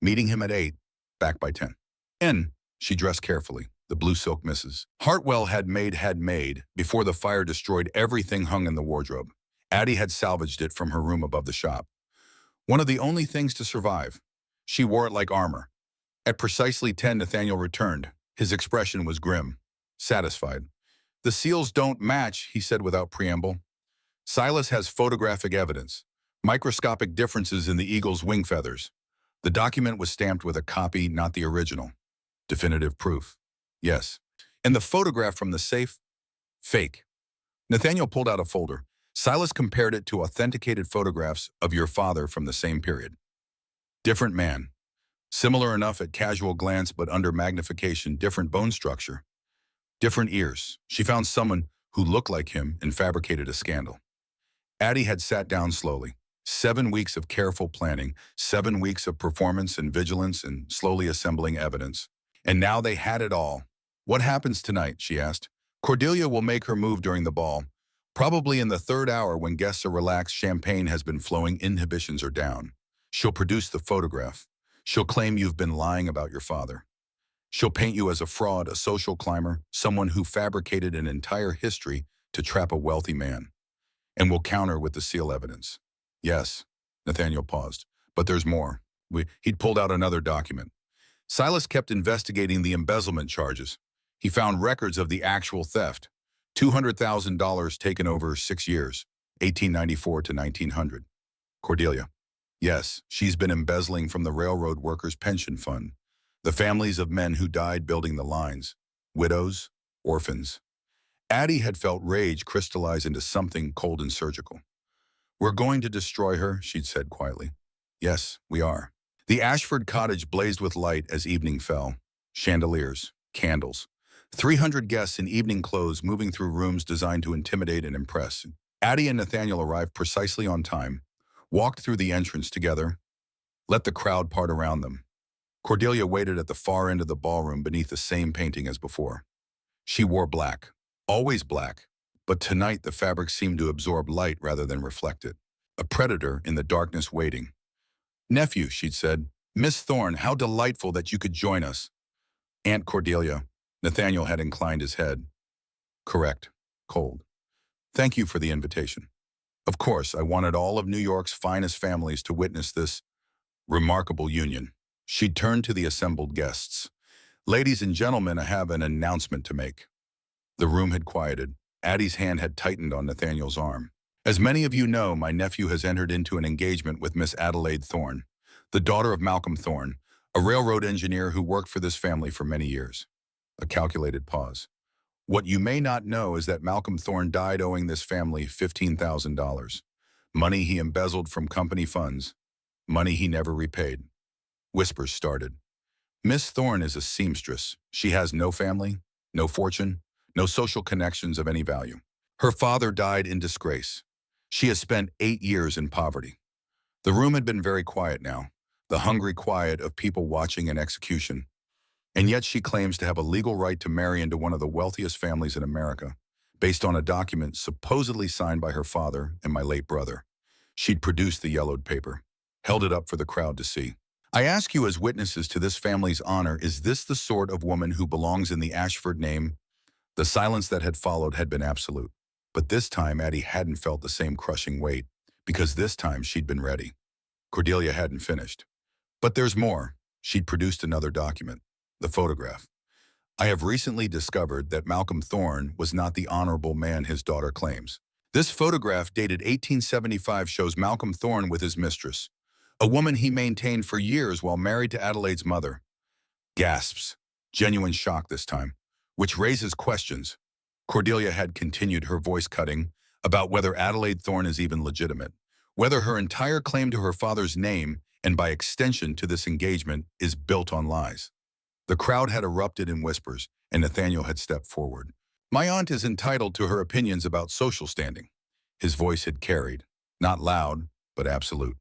Meeting him at 8, back by 10. In, she dressed carefully, the blue silk misses. Hartwell had made, before the fire destroyed everything hung in the wardrobe. Addie had salvaged it from her room above the shop. One of the only things to survive. She wore it like armor. At precisely 10, Nathaniel returned. His expression was grim, satisfied. "The seals don't match," he said without preamble. "Silas has photographic evidence. Microscopic differences in the eagle's wing feathers. The document was stamped with a copy, not the original. Definitive proof. Yes. And the photograph from the safe? Fake." Nathaniel pulled out a folder. Silas compared it to authenticated photographs of your father from the same period. Different man. Similar enough at casual glance, but under magnification, different bone structure. Different ears. She found someone who looked like him and fabricated a scandal. Addie had sat down slowly. 7 weeks of careful planning, 7 weeks of performance and vigilance and slowly assembling evidence. And now they had it all. "What happens tonight?" she asked. "Cordelia will make her move during the ball. Probably in the third hour when guests are relaxed, champagne has been flowing, inhibitions are down. She'll produce the photograph. She'll claim you've been lying about your father. She'll paint you as a fraud, a social climber, someone who fabricated an entire history to trap a wealthy man. And we'll counter with the seal evidence." "Yes," Nathaniel paused, "but there's more." He'd pulled out another document. Silas kept investigating the embezzlement charges. He found records of the actual theft. $200,000 taken over 6 years, 1894 to 1900. "Cordelia." "Yes, she's been embezzling from the railroad workers' pension fund. The families of men who died building the lines. Widows, orphans." Addie had felt rage crystallize into something cold and surgical. "We're going to destroy her," she'd said quietly. "Yes, we are." The Ashford cottage blazed with light as evening fell. Chandeliers, candles. 300 guests in evening clothes moving through rooms designed to intimidate and impress. Addie and Nathaniel arrived precisely on time, walked through the entrance together, let the crowd part around them. Cordelia waited at the far end of the ballroom beneath the same painting as before. She wore black, always black, but tonight the fabric seemed to absorb light rather than reflect it. A predator in the darkness waiting. "Nephew," she'd said, "Miss Thorne, how delightful that you could join us." "Aunt Cordelia." Nathaniel had inclined his head. "Correct. Cold. Thank you for the invitation. Of course, I wanted all of New York's finest families to witness this remarkable union." She turned to the assembled guests. "Ladies and gentlemen, I have an announcement to make." The room had quieted. Addie's hand had tightened on Nathaniel's arm. "As many of you know, my nephew has entered into an engagement with Miss Adelaide Thorne, the daughter of Malcolm Thorne, a railroad engineer who worked for this family for many years." A calculated pause. "What you may not know is that Malcolm Thorne died owing this family $15,000. Money he embezzled from company funds. Money he never repaid." Whispers started. "Miss Thorne is a seamstress. She has no family, no fortune, no social connections of any value. Her father died in disgrace. She has spent 8 years in poverty." The room had been very quiet now, the hungry quiet of people watching an execution. And yet she claims to have a legal right to marry into one of the wealthiest families in America, based on a document supposedly signed by her father and my late brother. She'd produced the yellowed paper, held it up for the crowd to see. "I ask you as witnesses to this family's honor, is this the sort of woman who belongs in the Ashford name?" The silence that had followed had been absolute. But this time Addie hadn't felt the same crushing weight, because this time she'd been ready. Cordelia hadn't finished. "But there's more." She'd produced another document. The photograph. "I have recently discovered that Malcolm Thorne was not the honorable man his daughter claims. This photograph dated 1875 shows Malcolm Thorne with his mistress, a woman he maintained for years while married to Adelaide's mother." Gasps. Genuine shock this time, which raises questions. Cordelia had continued, her voice cutting, about whether Adelaide Thorne is even legitimate, whether her entire claim to her father's name, and by extension to this engagement, is built on lies. The crowd had erupted in whispers, and Nathaniel had stepped forward. "My aunt is entitled to her opinions about social standing." His voice had carried, not loud, but absolute.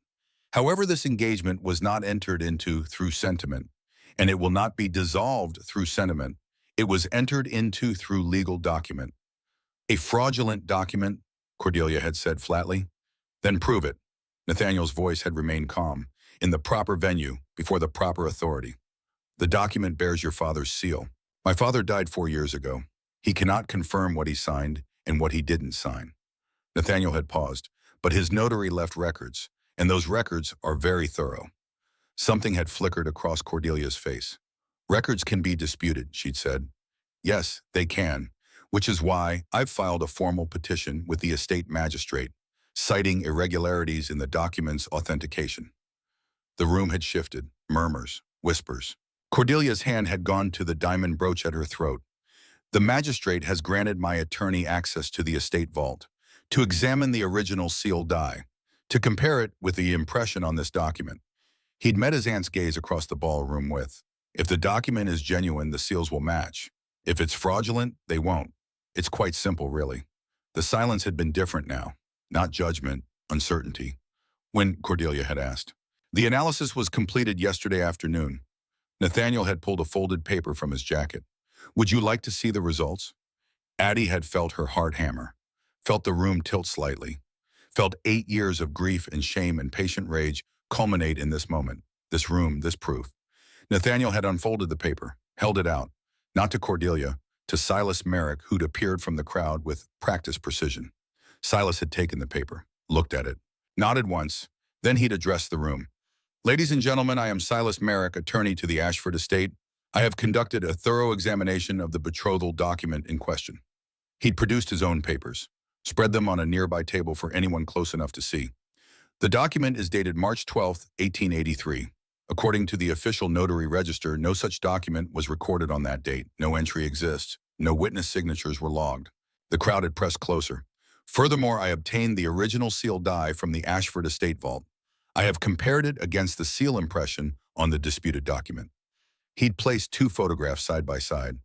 "However, this engagement was not entered into through sentiment, and it will not be dissolved through sentiment. It was entered into through legal document." "A fraudulent document," Cordelia had said flatly. "Then prove it." Nathaniel's voice had remained calm. "In the proper venue, before the proper authority. The document bears your father's seal. My father died 4 years ago. He cannot confirm what he signed and what he didn't sign." Nathaniel had paused. but his notary left records, and those records are very thorough. Something had flickered across Cordelia's face. Records can be disputed, she'd said. Yes, they can, which is why I've filed a formal petition with the estate magistrate, citing irregularities in the document's authentication. The room had shifted, murmurs, whispers. Cordelia's hand had gone to the diamond brooch at her throat. The magistrate has granted my attorney access to the estate vault, to examine the original sealed die, to compare it with the impression on this document. He'd met his aunt's gaze across the ballroom with, if the document is genuine, the seals will match. If it's fraudulent, they won't. It's quite simple, really. The silence had been different now, not judgment, uncertainty. When Cordelia had asked. The analysis was completed yesterday afternoon. Nathaniel had pulled a folded paper from his jacket. Would you like to see the results? Addie had felt her heart hammer, felt the room tilt slightly, felt 8 years of grief and shame and patient rage culminate in this moment, this room, this proof. Nathaniel had unfolded the paper, held it out, not to Cordelia, to Silas Merrick, who'd appeared from the crowd with practiced precision. Silas had taken the paper, looked at it, nodded once, then he'd addressed the room. Ladies and gentlemen, I am Silas Merrick, attorney to the Ashford estate. I have conducted a thorough examination of the betrothal document in question. He'd produced his own papers, spread them on a nearby table for anyone close enough to see. The document is dated March 12, 1883. According to the official notary register, no such document was recorded on that date. No entry exists. No witness signatures were logged. The crowd had pressed closer. Furthermore, I obtained the original sealed die from the Ashford estate vault. I have compared it against the seal impression on the disputed document. He'd placed 2 photographs side by side,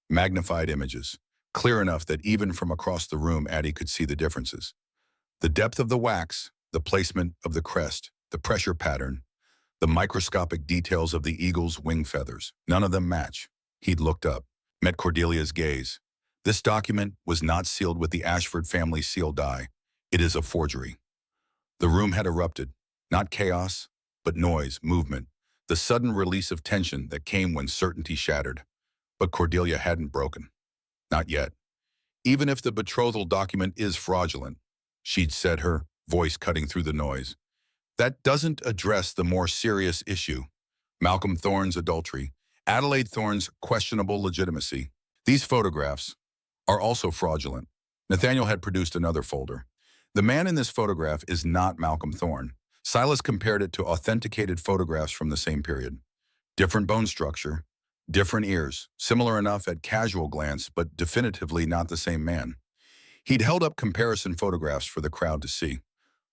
magnified images, clear enough that even from across the room, Addie could see the differences. The depth of the wax, the placement of the crest, the pressure pattern, the microscopic details of the eagle's wing feathers, none of them match. He'd looked up, met Cordelia's gaze. This document was not sealed with the Ashford family seal die. It is a forgery. The room had erupted, not chaos, but noise, movement, the sudden release of tension that came when certainty shattered. But Cordelia hadn't broken. Not yet. Even if the betrothal document is fraudulent, she'd said, her voice cutting through the noise, that doesn't address the more serious issue. Malcolm Thorne's adultery, Adelaide Thorne's questionable legitimacy. These photographs are also fraudulent. Nathaniel had produced another folder. The man in this photograph is not Malcolm Thorne. Silas compared it to authenticated photographs from the same period. Different bone structure, different ears, similar enough at casual glance, but definitively not the same man. He'd held up comparison photographs for the crowd to see.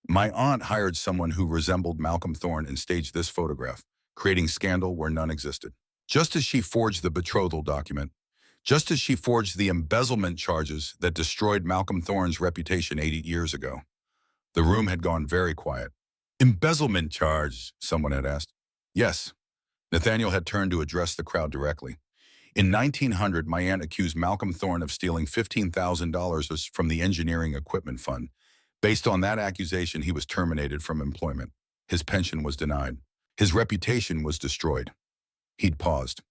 My aunt hired someone who resembled Malcolm Thorne and staged this photograph, creating scandal where none existed. Just as she forged the betrothal document, just as she forged the embezzlement charges that destroyed Malcolm Thorne's reputation 8 years ago. The room had gone very quiet. Embezzlement charge, someone had asked. Yes. Nathaniel had turned to address the crowd directly. In 1900, my aunt accused Malcolm Thorne of stealing $15,000 from the engineering equipment fund. Based on that accusation, he was terminated from employment. His pension was denied. His reputation was destroyed. He'd paused.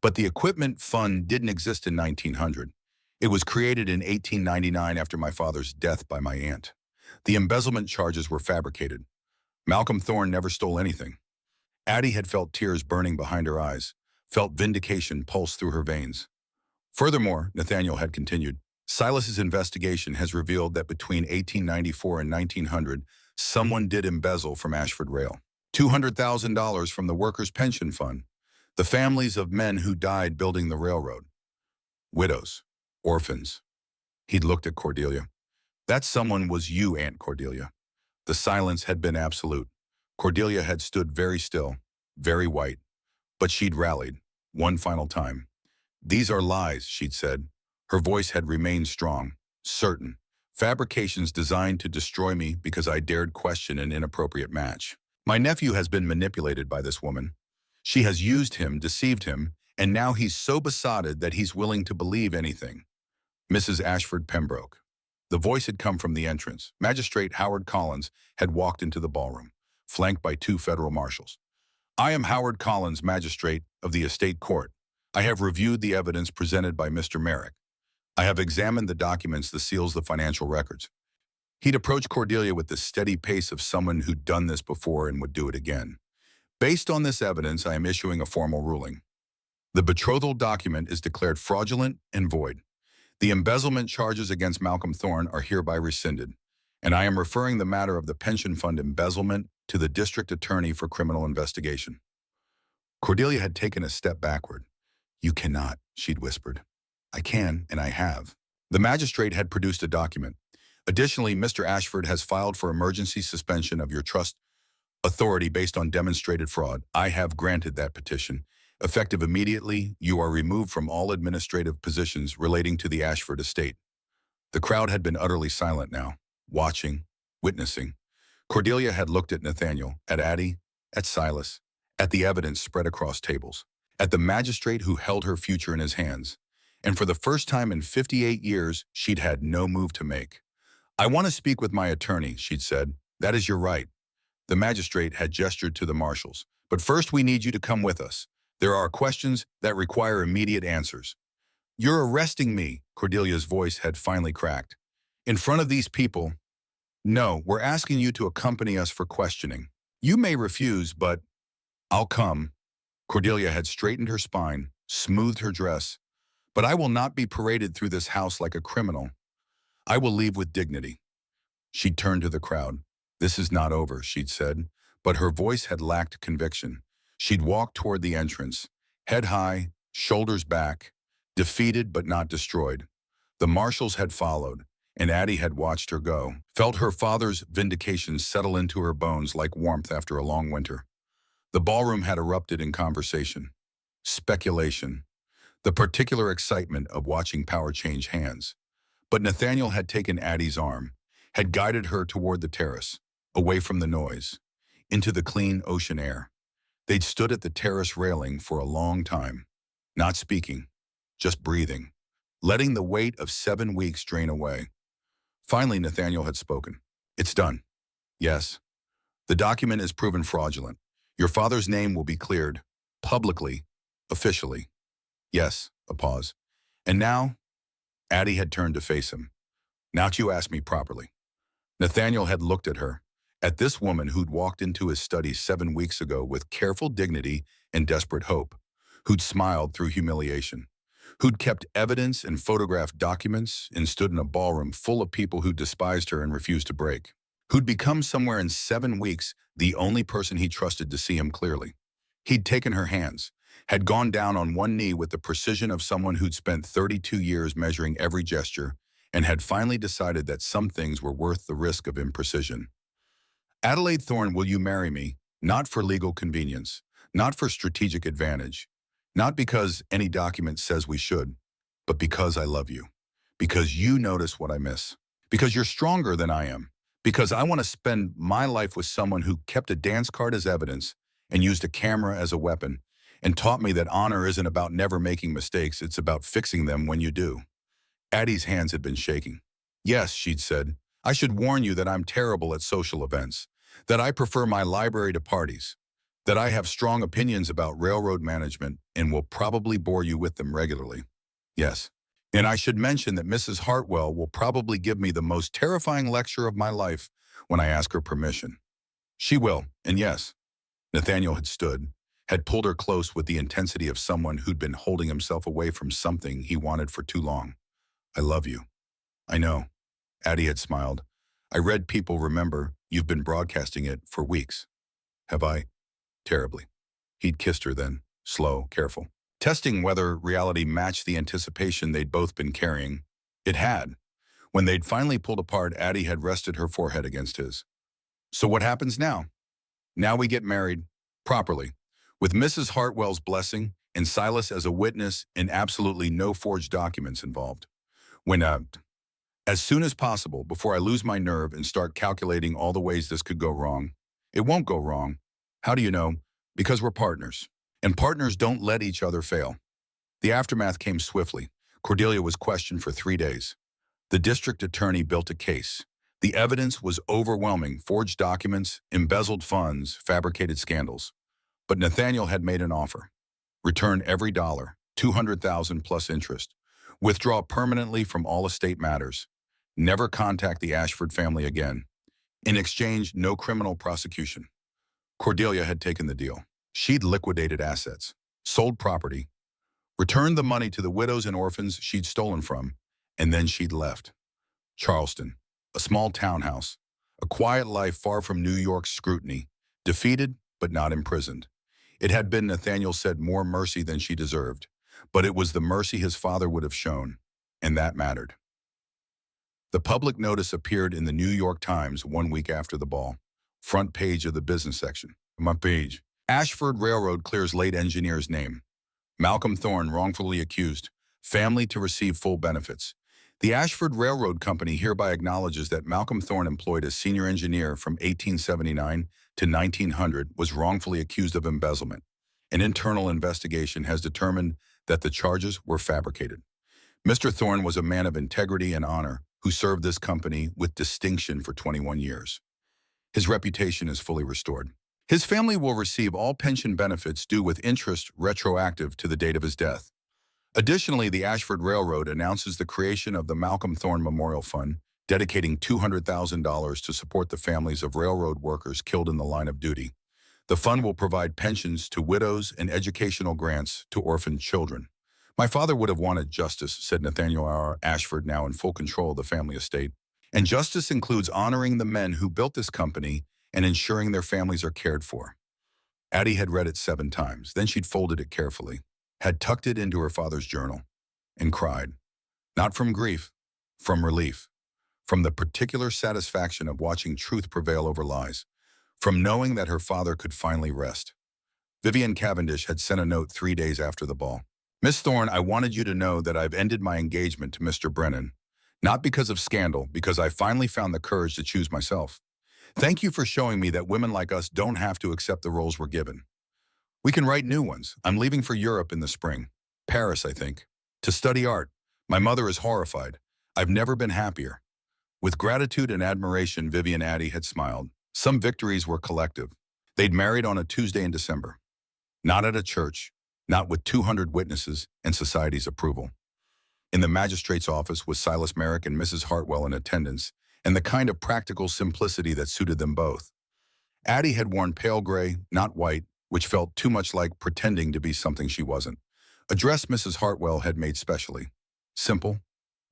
But the equipment fund didn't exist in 1900. It was created in 1899 after my father's death by my aunt. The embezzlement charges were fabricated. Malcolm Thorne never stole anything. Addie had felt tears burning behind her eyes, felt vindication pulse through her veins. Furthermore, Nathaniel had continued, Silas's investigation has revealed that between 1894 and 1900, someone did embezzle from Ashford Rail. $200,000 from the workers' pension fund, the families of men who died building the railroad. Widows, orphans. He'd looked at Cordelia. That someone was you, Aunt Cordelia. The silence had been absolute. Cordelia had stood very still, very white, but she'd rallied, one final time. These are lies, she'd said. Her voice had remained strong, certain. Fabrications designed to destroy me because I dared question an inappropriate match. My nephew has been manipulated by this woman. She has used him, deceived him, and now he's so besotted that he's willing to believe anything. Mrs. Ashford Pembroke. The voice had come from the entrance. Magistrate Howard Collins had walked into the ballroom, flanked by 2 federal marshals. I am Howard Collins, magistrate of the estate court. I have reviewed the evidence presented by Mr. Merrick. I have examined the documents, the seals, the financial records. He'd approach Cordelia with the steady pace of someone who'd done this before and would do it again. Based on this evidence, I am issuing a formal ruling. The betrothal document is declared fraudulent and void. The embezzlement charges against Malcolm Thorne are hereby rescinded, and I am referring the matter of the pension fund embezzlement to the district attorney for criminal investigation. Cordelia had taken a step backward. You cannot, she'd whispered. I can, and I have. The magistrate had produced a document. Additionally, Mr. Ashford has filed for emergency suspension of your trust authority based on demonstrated fraud. I have granted that petition. Effective immediately, you are removed from all administrative positions relating to the Ashford estate. The crowd had been utterly silent now, watching, witnessing. Cordelia had looked at Nathaniel, at Addie, at Silas, at the evidence spread across tables, at the magistrate who held her future in his hands. And for the first time in 58 years, she'd had no move to make. I want to speak with my attorney, she'd said. That is your right. The magistrate had gestured to the marshals. But first we need you to come with us. There are questions that require immediate answers. You're arresting me, Cordelia's voice had finally cracked. In front of these people? No, we're asking you to accompany us for questioning. You may refuse, but I'll come. Cordelia had straightened her spine, smoothed her dress. But I will not be paraded through this house like a criminal. I will leave with dignity. She turned to the crowd. This is not over, she'd said, but her voice had lacked conviction. She'd walked toward the entrance, head high, shoulders back, defeated but not destroyed. The marshals had followed, and Addie had watched her go, felt her father's vindication settle into her bones like warmth after a long winter. The ballroom had erupted in conversation, speculation, the particular excitement of watching power change hands. But Nathaniel had taken Addie's arm, had guided her toward the terrace, away from the noise, into the clean ocean air. They'd stood at the terrace railing for a long time, not speaking, just breathing, letting the weight of 7 weeks drain away. Finally, Nathaniel had spoken. It's done. Yes. The document is proven fraudulent. Your father's name will be cleared, publicly, officially. Yes, a pause. And now? Addie had turned to face him. Now you ask me properly. Nathaniel had looked at her, at this woman who'd walked into his study 7 weeks ago with careful dignity and desperate hope, who'd smiled through humiliation, who'd kept evidence and photographed documents and stood in a ballroom full of people who despised her and refused to break, who'd become somewhere in 7 weeks the only person he trusted to see him clearly. He'd taken her hands, had gone down on one knee with the precision of someone who'd spent 32 years measuring every gesture, and had finally decided that some things were worth the risk of imprecision. Adelaide Thorne, will you marry me? Not for legal convenience, not for strategic advantage, not because any document says we should, but because I love you, because you notice what I miss, because you're stronger than I am, because I want to spend my life with someone who kept a dance card as evidence and used a camera as a weapon and taught me that honor isn't about never making mistakes, it's about fixing them when you do. Addie's hands had been shaking. Yes, she'd said, I should warn you that I'm terrible at social events, that I prefer my library to parties, that I have strong opinions about railroad management and will probably bore you with them regularly. Yes. And I should mention that Mrs. Hartwell will probably give me the most terrifying lecture of my life when I ask her permission. She will, and yes. Nathaniel had stood, had pulled her close with the intensity of someone who'd been holding himself away from something he wanted for too long. I love you. I know. Addie had smiled. I read people remember you've been broadcasting it for weeks. Have I? Terribly. He'd kissed her then, slow, careful, testing whether reality matched the anticipation they'd both been carrying. It had. When they'd finally pulled apart, Addie had rested her forehead against his. So what happens now? Now we get married, properly, with Mrs. Hartwell's blessing and Silas as a witness and absolutely no forged documents involved. As soon as possible, before I lose my nerve and start calculating all the ways this could go wrong. It won't go wrong. How do you know? Because we're partners. And partners don't let each other fail. The aftermath came swiftly. Cordelia was questioned for 3 days. The district attorney built a case. The evidence was overwhelming: forged documents, embezzled funds, fabricated scandals. But Nathaniel had made an offer. Return every dollar, $200,000 plus interest. Withdraw permanently from all estate matters. Never contact the Ashford family again. In exchange, no criminal prosecution. Cordelia had taken the deal. She'd liquidated assets, sold property, returned the money to the widows and orphans she'd stolen from, and then she'd left. Charleston, a small townhouse, a quiet life far from New York's scrutiny, defeated but not imprisoned. It had been, Nathaniel said, more mercy than she deserved, but it was the mercy his father would have shown, and that mattered. The public notice appeared in the New York Times 1 week after the ball. Front page of the business section. Front page. Ashford Railroad clears late engineer's name. Malcolm Thorne wrongfully accused. Family to receive full benefits. The Ashford Railroad Company hereby acknowledges that Malcolm Thorne, employed as senior engineer from 1879 to 1900, was wrongfully accused of embezzlement. An internal investigation has determined that the charges were fabricated. Mr. Thorne was a man of integrity and honor who served this company with distinction for 21 years. His reputation is fully restored. His family will receive all pension benefits due with interest retroactive to the date of his death. Additionally, the Ashford Railroad announces the creation of the Malcolm Thorne Memorial Fund, dedicating $200,000 to support the families of railroad workers killed in the line of duty. The fund will provide pensions to widows and educational grants to orphaned children. My father would have wanted justice, said Nathaniel R. Ashford, now in full control of the family estate. And justice includes honoring the men who built this company and ensuring their families are cared for. Addie had read it 7 times. Then she'd folded it carefully, had tucked it into her father's journal, and cried. Not from grief, from relief, from the particular satisfaction of watching truth prevail over lies, from knowing that her father could finally rest. Vivian Cavendish had sent a note 3 days after the ball. Miss Thorne, I wanted you to know that I've ended my engagement to Mr. Brennan, not because of scandal, because I finally found the courage to choose myself. Thank you for showing me that women like us don't have to accept the roles we're given. We can write new ones. I'm leaving for Europe in the spring. Paris, I think. To study art. My mother is horrified. I've never been happier. With gratitude and admiration, Vivian Addie had smiled. Some victories were collective. They'd married on a Tuesday in December. Not at a church. Not with 200 witnesses and society's approval. In the magistrate's office was Silas Merrick and Mrs. Hartwell in attendance, and the kind of practical simplicity that suited them both. Addie had worn pale gray, not white, which felt too much like pretending to be something she wasn't. A dress Mrs. Hartwell had made specially. Simple,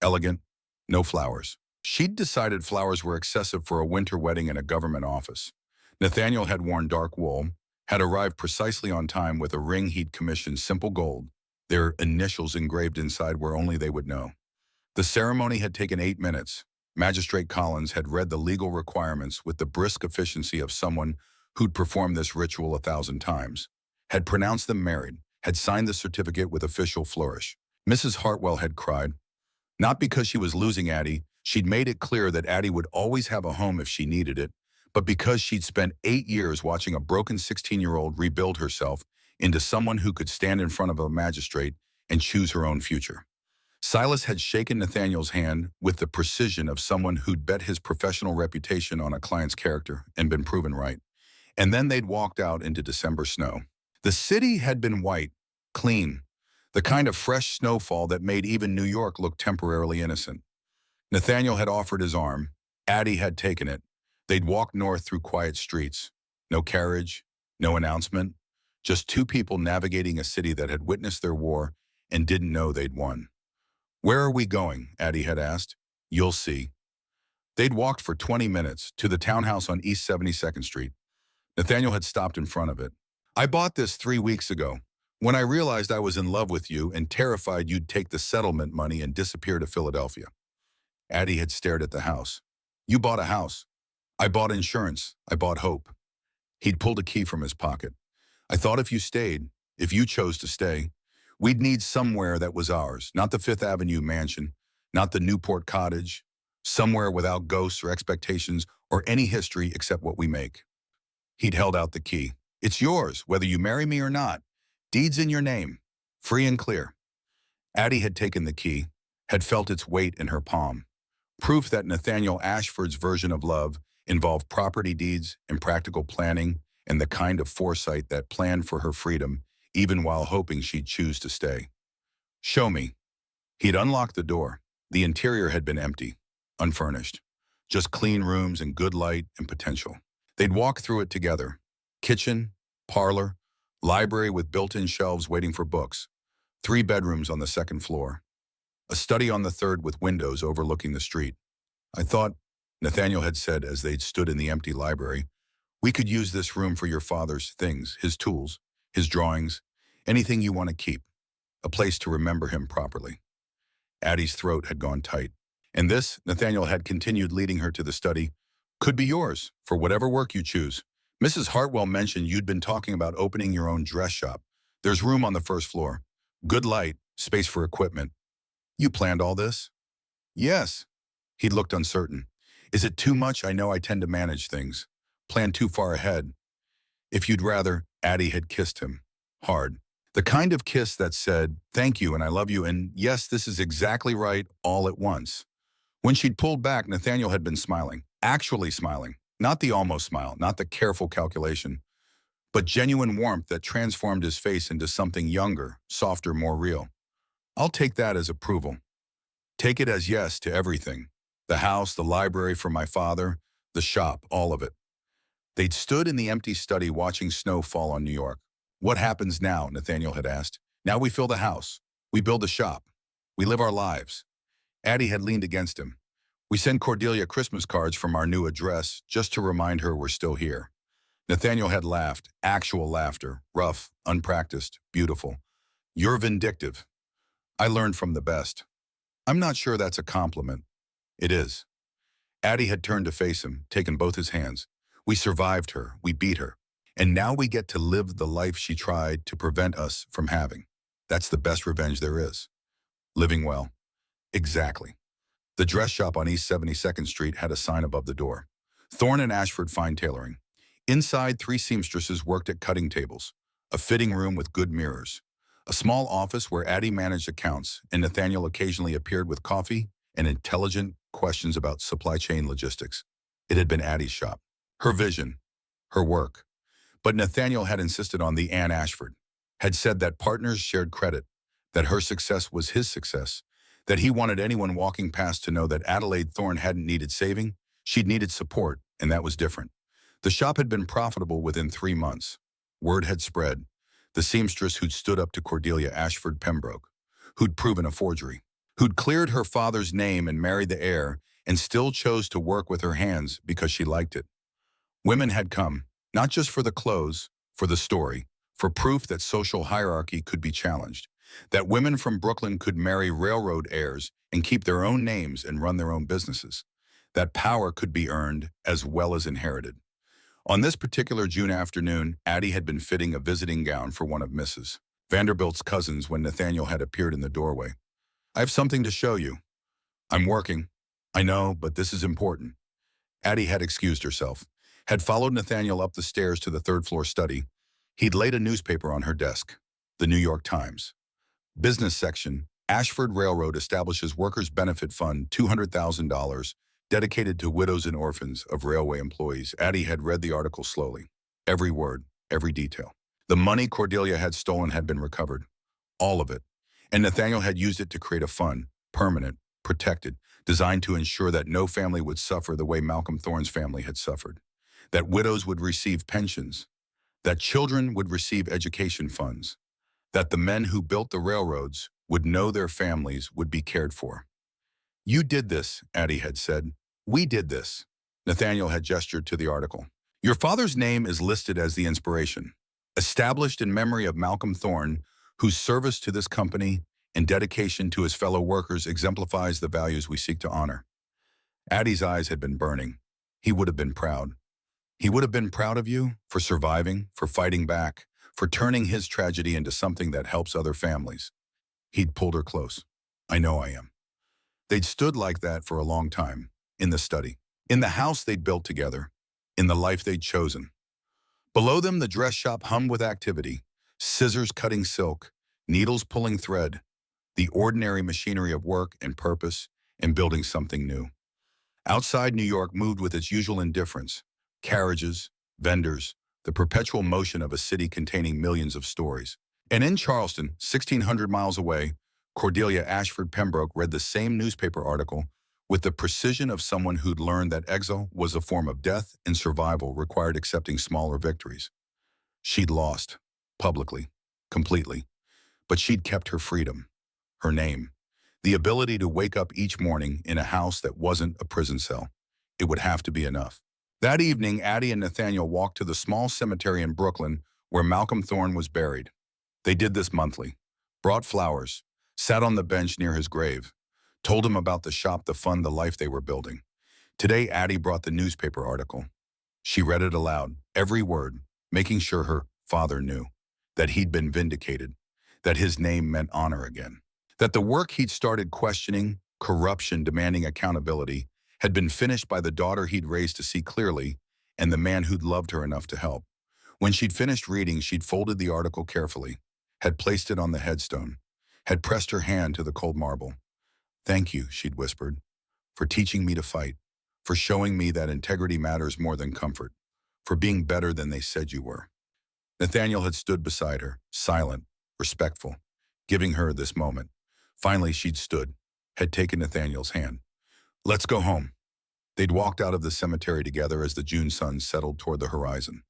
elegant, no flowers. She'd decided flowers were excessive for a winter wedding in a government office. Nathaniel had worn dark wool, had arrived precisely on time with a ring he'd commissioned simple gold, their initials engraved inside where only they would know. The ceremony had taken 8 minutes. Magistrate Collins had read the legal requirements with the brisk efficiency of someone who'd performed this ritual 1,000 times, had pronounced them married, had signed the certificate with official flourish. Mrs. Hartwell had cried. Not because she was losing Addie, she'd made it clear that Addie would always have a home if she needed it, but because she'd spent 8 years watching a broken 16-year-old rebuild herself into someone who could stand in front of a magistrate and choose her own future. Silas had shaken Nathaniel's hand with the precision of someone who'd bet his professional reputation on a client's character and been proven right. And then they'd walked out into December snow. The city had been white, clean, the kind of fresh snowfall that made even New York look temporarily innocent. Nathaniel had offered his arm. Addie had taken it. They'd walked north through quiet streets. No carriage, no announcement, just 2 people navigating a city that had witnessed their war and didn't know they'd won. Where are we going? Addie had asked. You'll see. They'd walked for 20 minutes to the townhouse on East 72nd Street. Nathaniel had stopped in front of it. I bought this 3 weeks ago, when I realized I was in love with you and terrified you'd take the settlement money and disappear to Philadelphia. Addie had stared at the house. You bought a house. I bought insurance. I bought hope. He'd pulled a key from his pocket. I thought if you stayed, if you chose to stay, we'd need somewhere that was ours, not the Fifth Avenue mansion, not the Newport cottage, somewhere without ghosts or expectations or any history except what we make. He'd held out the key. It's yours, whether you marry me or not. Deeds in your name, free and clear. Addie had taken the key, had felt its weight in her palm. Proof that Nathaniel Ashford's version of love involved property deeds and practical planning and the kind of foresight that planned for her freedom, even while hoping she'd choose to stay. Show me. He'd unlocked the door. The interior had been empty. unfurnished. Just clean rooms and good light and potential. They'd walk through it together. Kitchen, parlor, library with built-in shelves waiting for books. 3 bedrooms on the second floor. A study on the third with windows overlooking the street. I thought, Nathaniel had said as they'd stood in the empty library, we could use this room for your father's things, his tools, his drawings, anything you want to keep. A place to remember him properly. Addie's throat had gone tight. And this, Nathaniel had continued leading her to the study, could be yours, for whatever work you choose. Mrs. Hartwell mentioned you'd been talking about opening your own dress shop. There's room on the first floor. Good light, space for equipment. You planned all this? Yes. He looked uncertain. Is it too much? I know I tend to manage things. Plan too far ahead. If you'd rather, Addie had kissed him. Hard. The kind of kiss that said, thank you and I love you and yes, this is exactly right, all at once. When she'd pulled back, Nathaniel had been smiling. Actually smiling. Not the almost smile, not the careful calculation, but genuine warmth that transformed his face into something younger, softer, more real. I'll take that as approval. Take it as yes to everything. The house, the library for my father, the shop, all of it. They'd stood in the empty study watching snow fall on New York. What happens now? Nathaniel had asked. Now we fill the house. We build a shop. We live our lives. Addie had leaned against him. We send Cordelia Christmas cards from our new address just to remind her we're still here. Nathaniel had laughed, actual laughter, rough, unpracticed, beautiful. You're vindictive. I learned from the best. I'm not sure that's a compliment. It is. Addie had turned to face him, taken both his hands. We survived her. We beat her. And now we get to live the life she tried to prevent us from having. That's the best revenge there is. Living well. Exactly. The dress shop on East 72nd Street had a sign above the door. Thorne and Ashford Fine Tailoring. Inside, 3 seamstresses worked at cutting tables. A fitting room with good mirrors. A small office where Addie managed accounts and Nathaniel occasionally appeared with coffee and intelligent questions about supply chain logistics. It had been Addie's shop. Her vision. Her work. But Nathaniel had insisted on the Ann Ashford. Had said that partners shared credit. That her success was his success. That he wanted anyone walking past to know that Adelaide Thorne hadn't needed saving, she'd needed support, and that was different. The shop had been profitable within 3 months. Word had spread. The seamstress who'd stood up to Cordelia Ashford Pembroke, who'd proven a forgery, who'd cleared her father's name and married the heir, and still chose to work with her hands because she liked it. Women had come, not just for the clothes, for the story, for proof that social hierarchy could be challenged. That women from Brooklyn could marry railroad heirs and keep their own names and run their own businesses. That power could be earned as well as inherited. On this particular June afternoon, Addie had been fitting a visiting gown for one of Mrs. Vanderbilt's cousins when Nathaniel had appeared in the doorway. I have something to show you. I'm working. I know, but this is important. Addie had excused herself, had followed Nathaniel up the stairs to the third-floor study. He'd laid a newspaper on her desk, the New York Times. Business section, Ashford Railroad establishes Workers' Benefit Fund, $200,000, dedicated to widows and orphans of railway employees. Addie had read the article slowly. Every word, every detail. The money Cordelia had stolen had been recovered. All of it. And Nathaniel had used it to create a fund, permanent, protected, designed to ensure that no family would suffer the way Malcolm Thorne's family had suffered. That widows would receive pensions. That children would receive education funds. That the men who built the railroads would know their families would be cared for. You did this, Addie had said. We did this. Nathaniel had gestured to the article. Your father's name is listed as the inspiration, established in memory of Malcolm Thorne, whose service to this company and dedication to his fellow workers exemplifies the values we seek to honor. Addie's eyes had been burning. He would have been proud. He would have been proud of you for surviving, for fighting back, for turning his tragedy into something that helps other families. He'd pulled her close. I know I am. They'd stood like that for a long time, in the study, in the house they'd built together, in the life they'd chosen. Below them, the dress shop hummed with activity, scissors cutting silk, needles pulling thread, the ordinary machinery of work and purpose and building something new. Outside, New York moved with its usual indifference, carriages, vendors, the perpetual motion of a city containing millions of stories. And in Charleston, 1,600 miles away, Cordelia Ashford Pembroke read the same newspaper article with the precision of someone who'd learned that exile was a form of death and survival required accepting smaller victories. She'd lost, publicly, completely, but she'd kept her freedom, her name, the ability to wake up each morning in a house that wasn't a prison cell. It would have to be enough. That evening, Addie and Nathaniel walked to the small cemetery in Brooklyn where Malcolm Thorne was buried. They did this monthly, brought flowers, sat on the bench near his grave, told him about the shop to fund the life they were building. Today, Addie brought the newspaper article. She read it aloud, every word, making sure her father knew that he'd been vindicated, that his name meant honor again, that the work he'd started questioning, corruption demanding accountability, had been finished by the daughter he'd raised to see clearly and the man who'd loved her enough to help. When she'd finished reading, she'd folded the article carefully, had placed it on the headstone, had pressed her hand to the cold marble. "Thank you," she'd whispered, "for teaching me to fight, for showing me that integrity matters more than comfort, for being better than they said you were." Nathaniel had stood beside her, silent, respectful, giving her this moment. Finally, she'd stood, had taken Nathaniel's hand. "Let's go home." They'd walked out of the cemetery together as the June sun settled toward the horizon.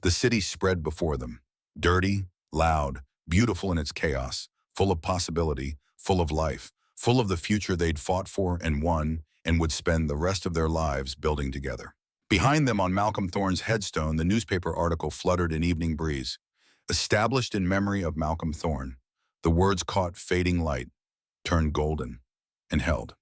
The city spread before them, dirty, loud, beautiful in its chaos, full of possibility, full of life, full of the future they'd fought for and won and would spend the rest of their lives building together. Behind them on Malcolm Thorne's headstone, the newspaper article fluttered in evening breeze. "Established in memory of Malcolm Thorne." The words caught fading light, turned golden, and held.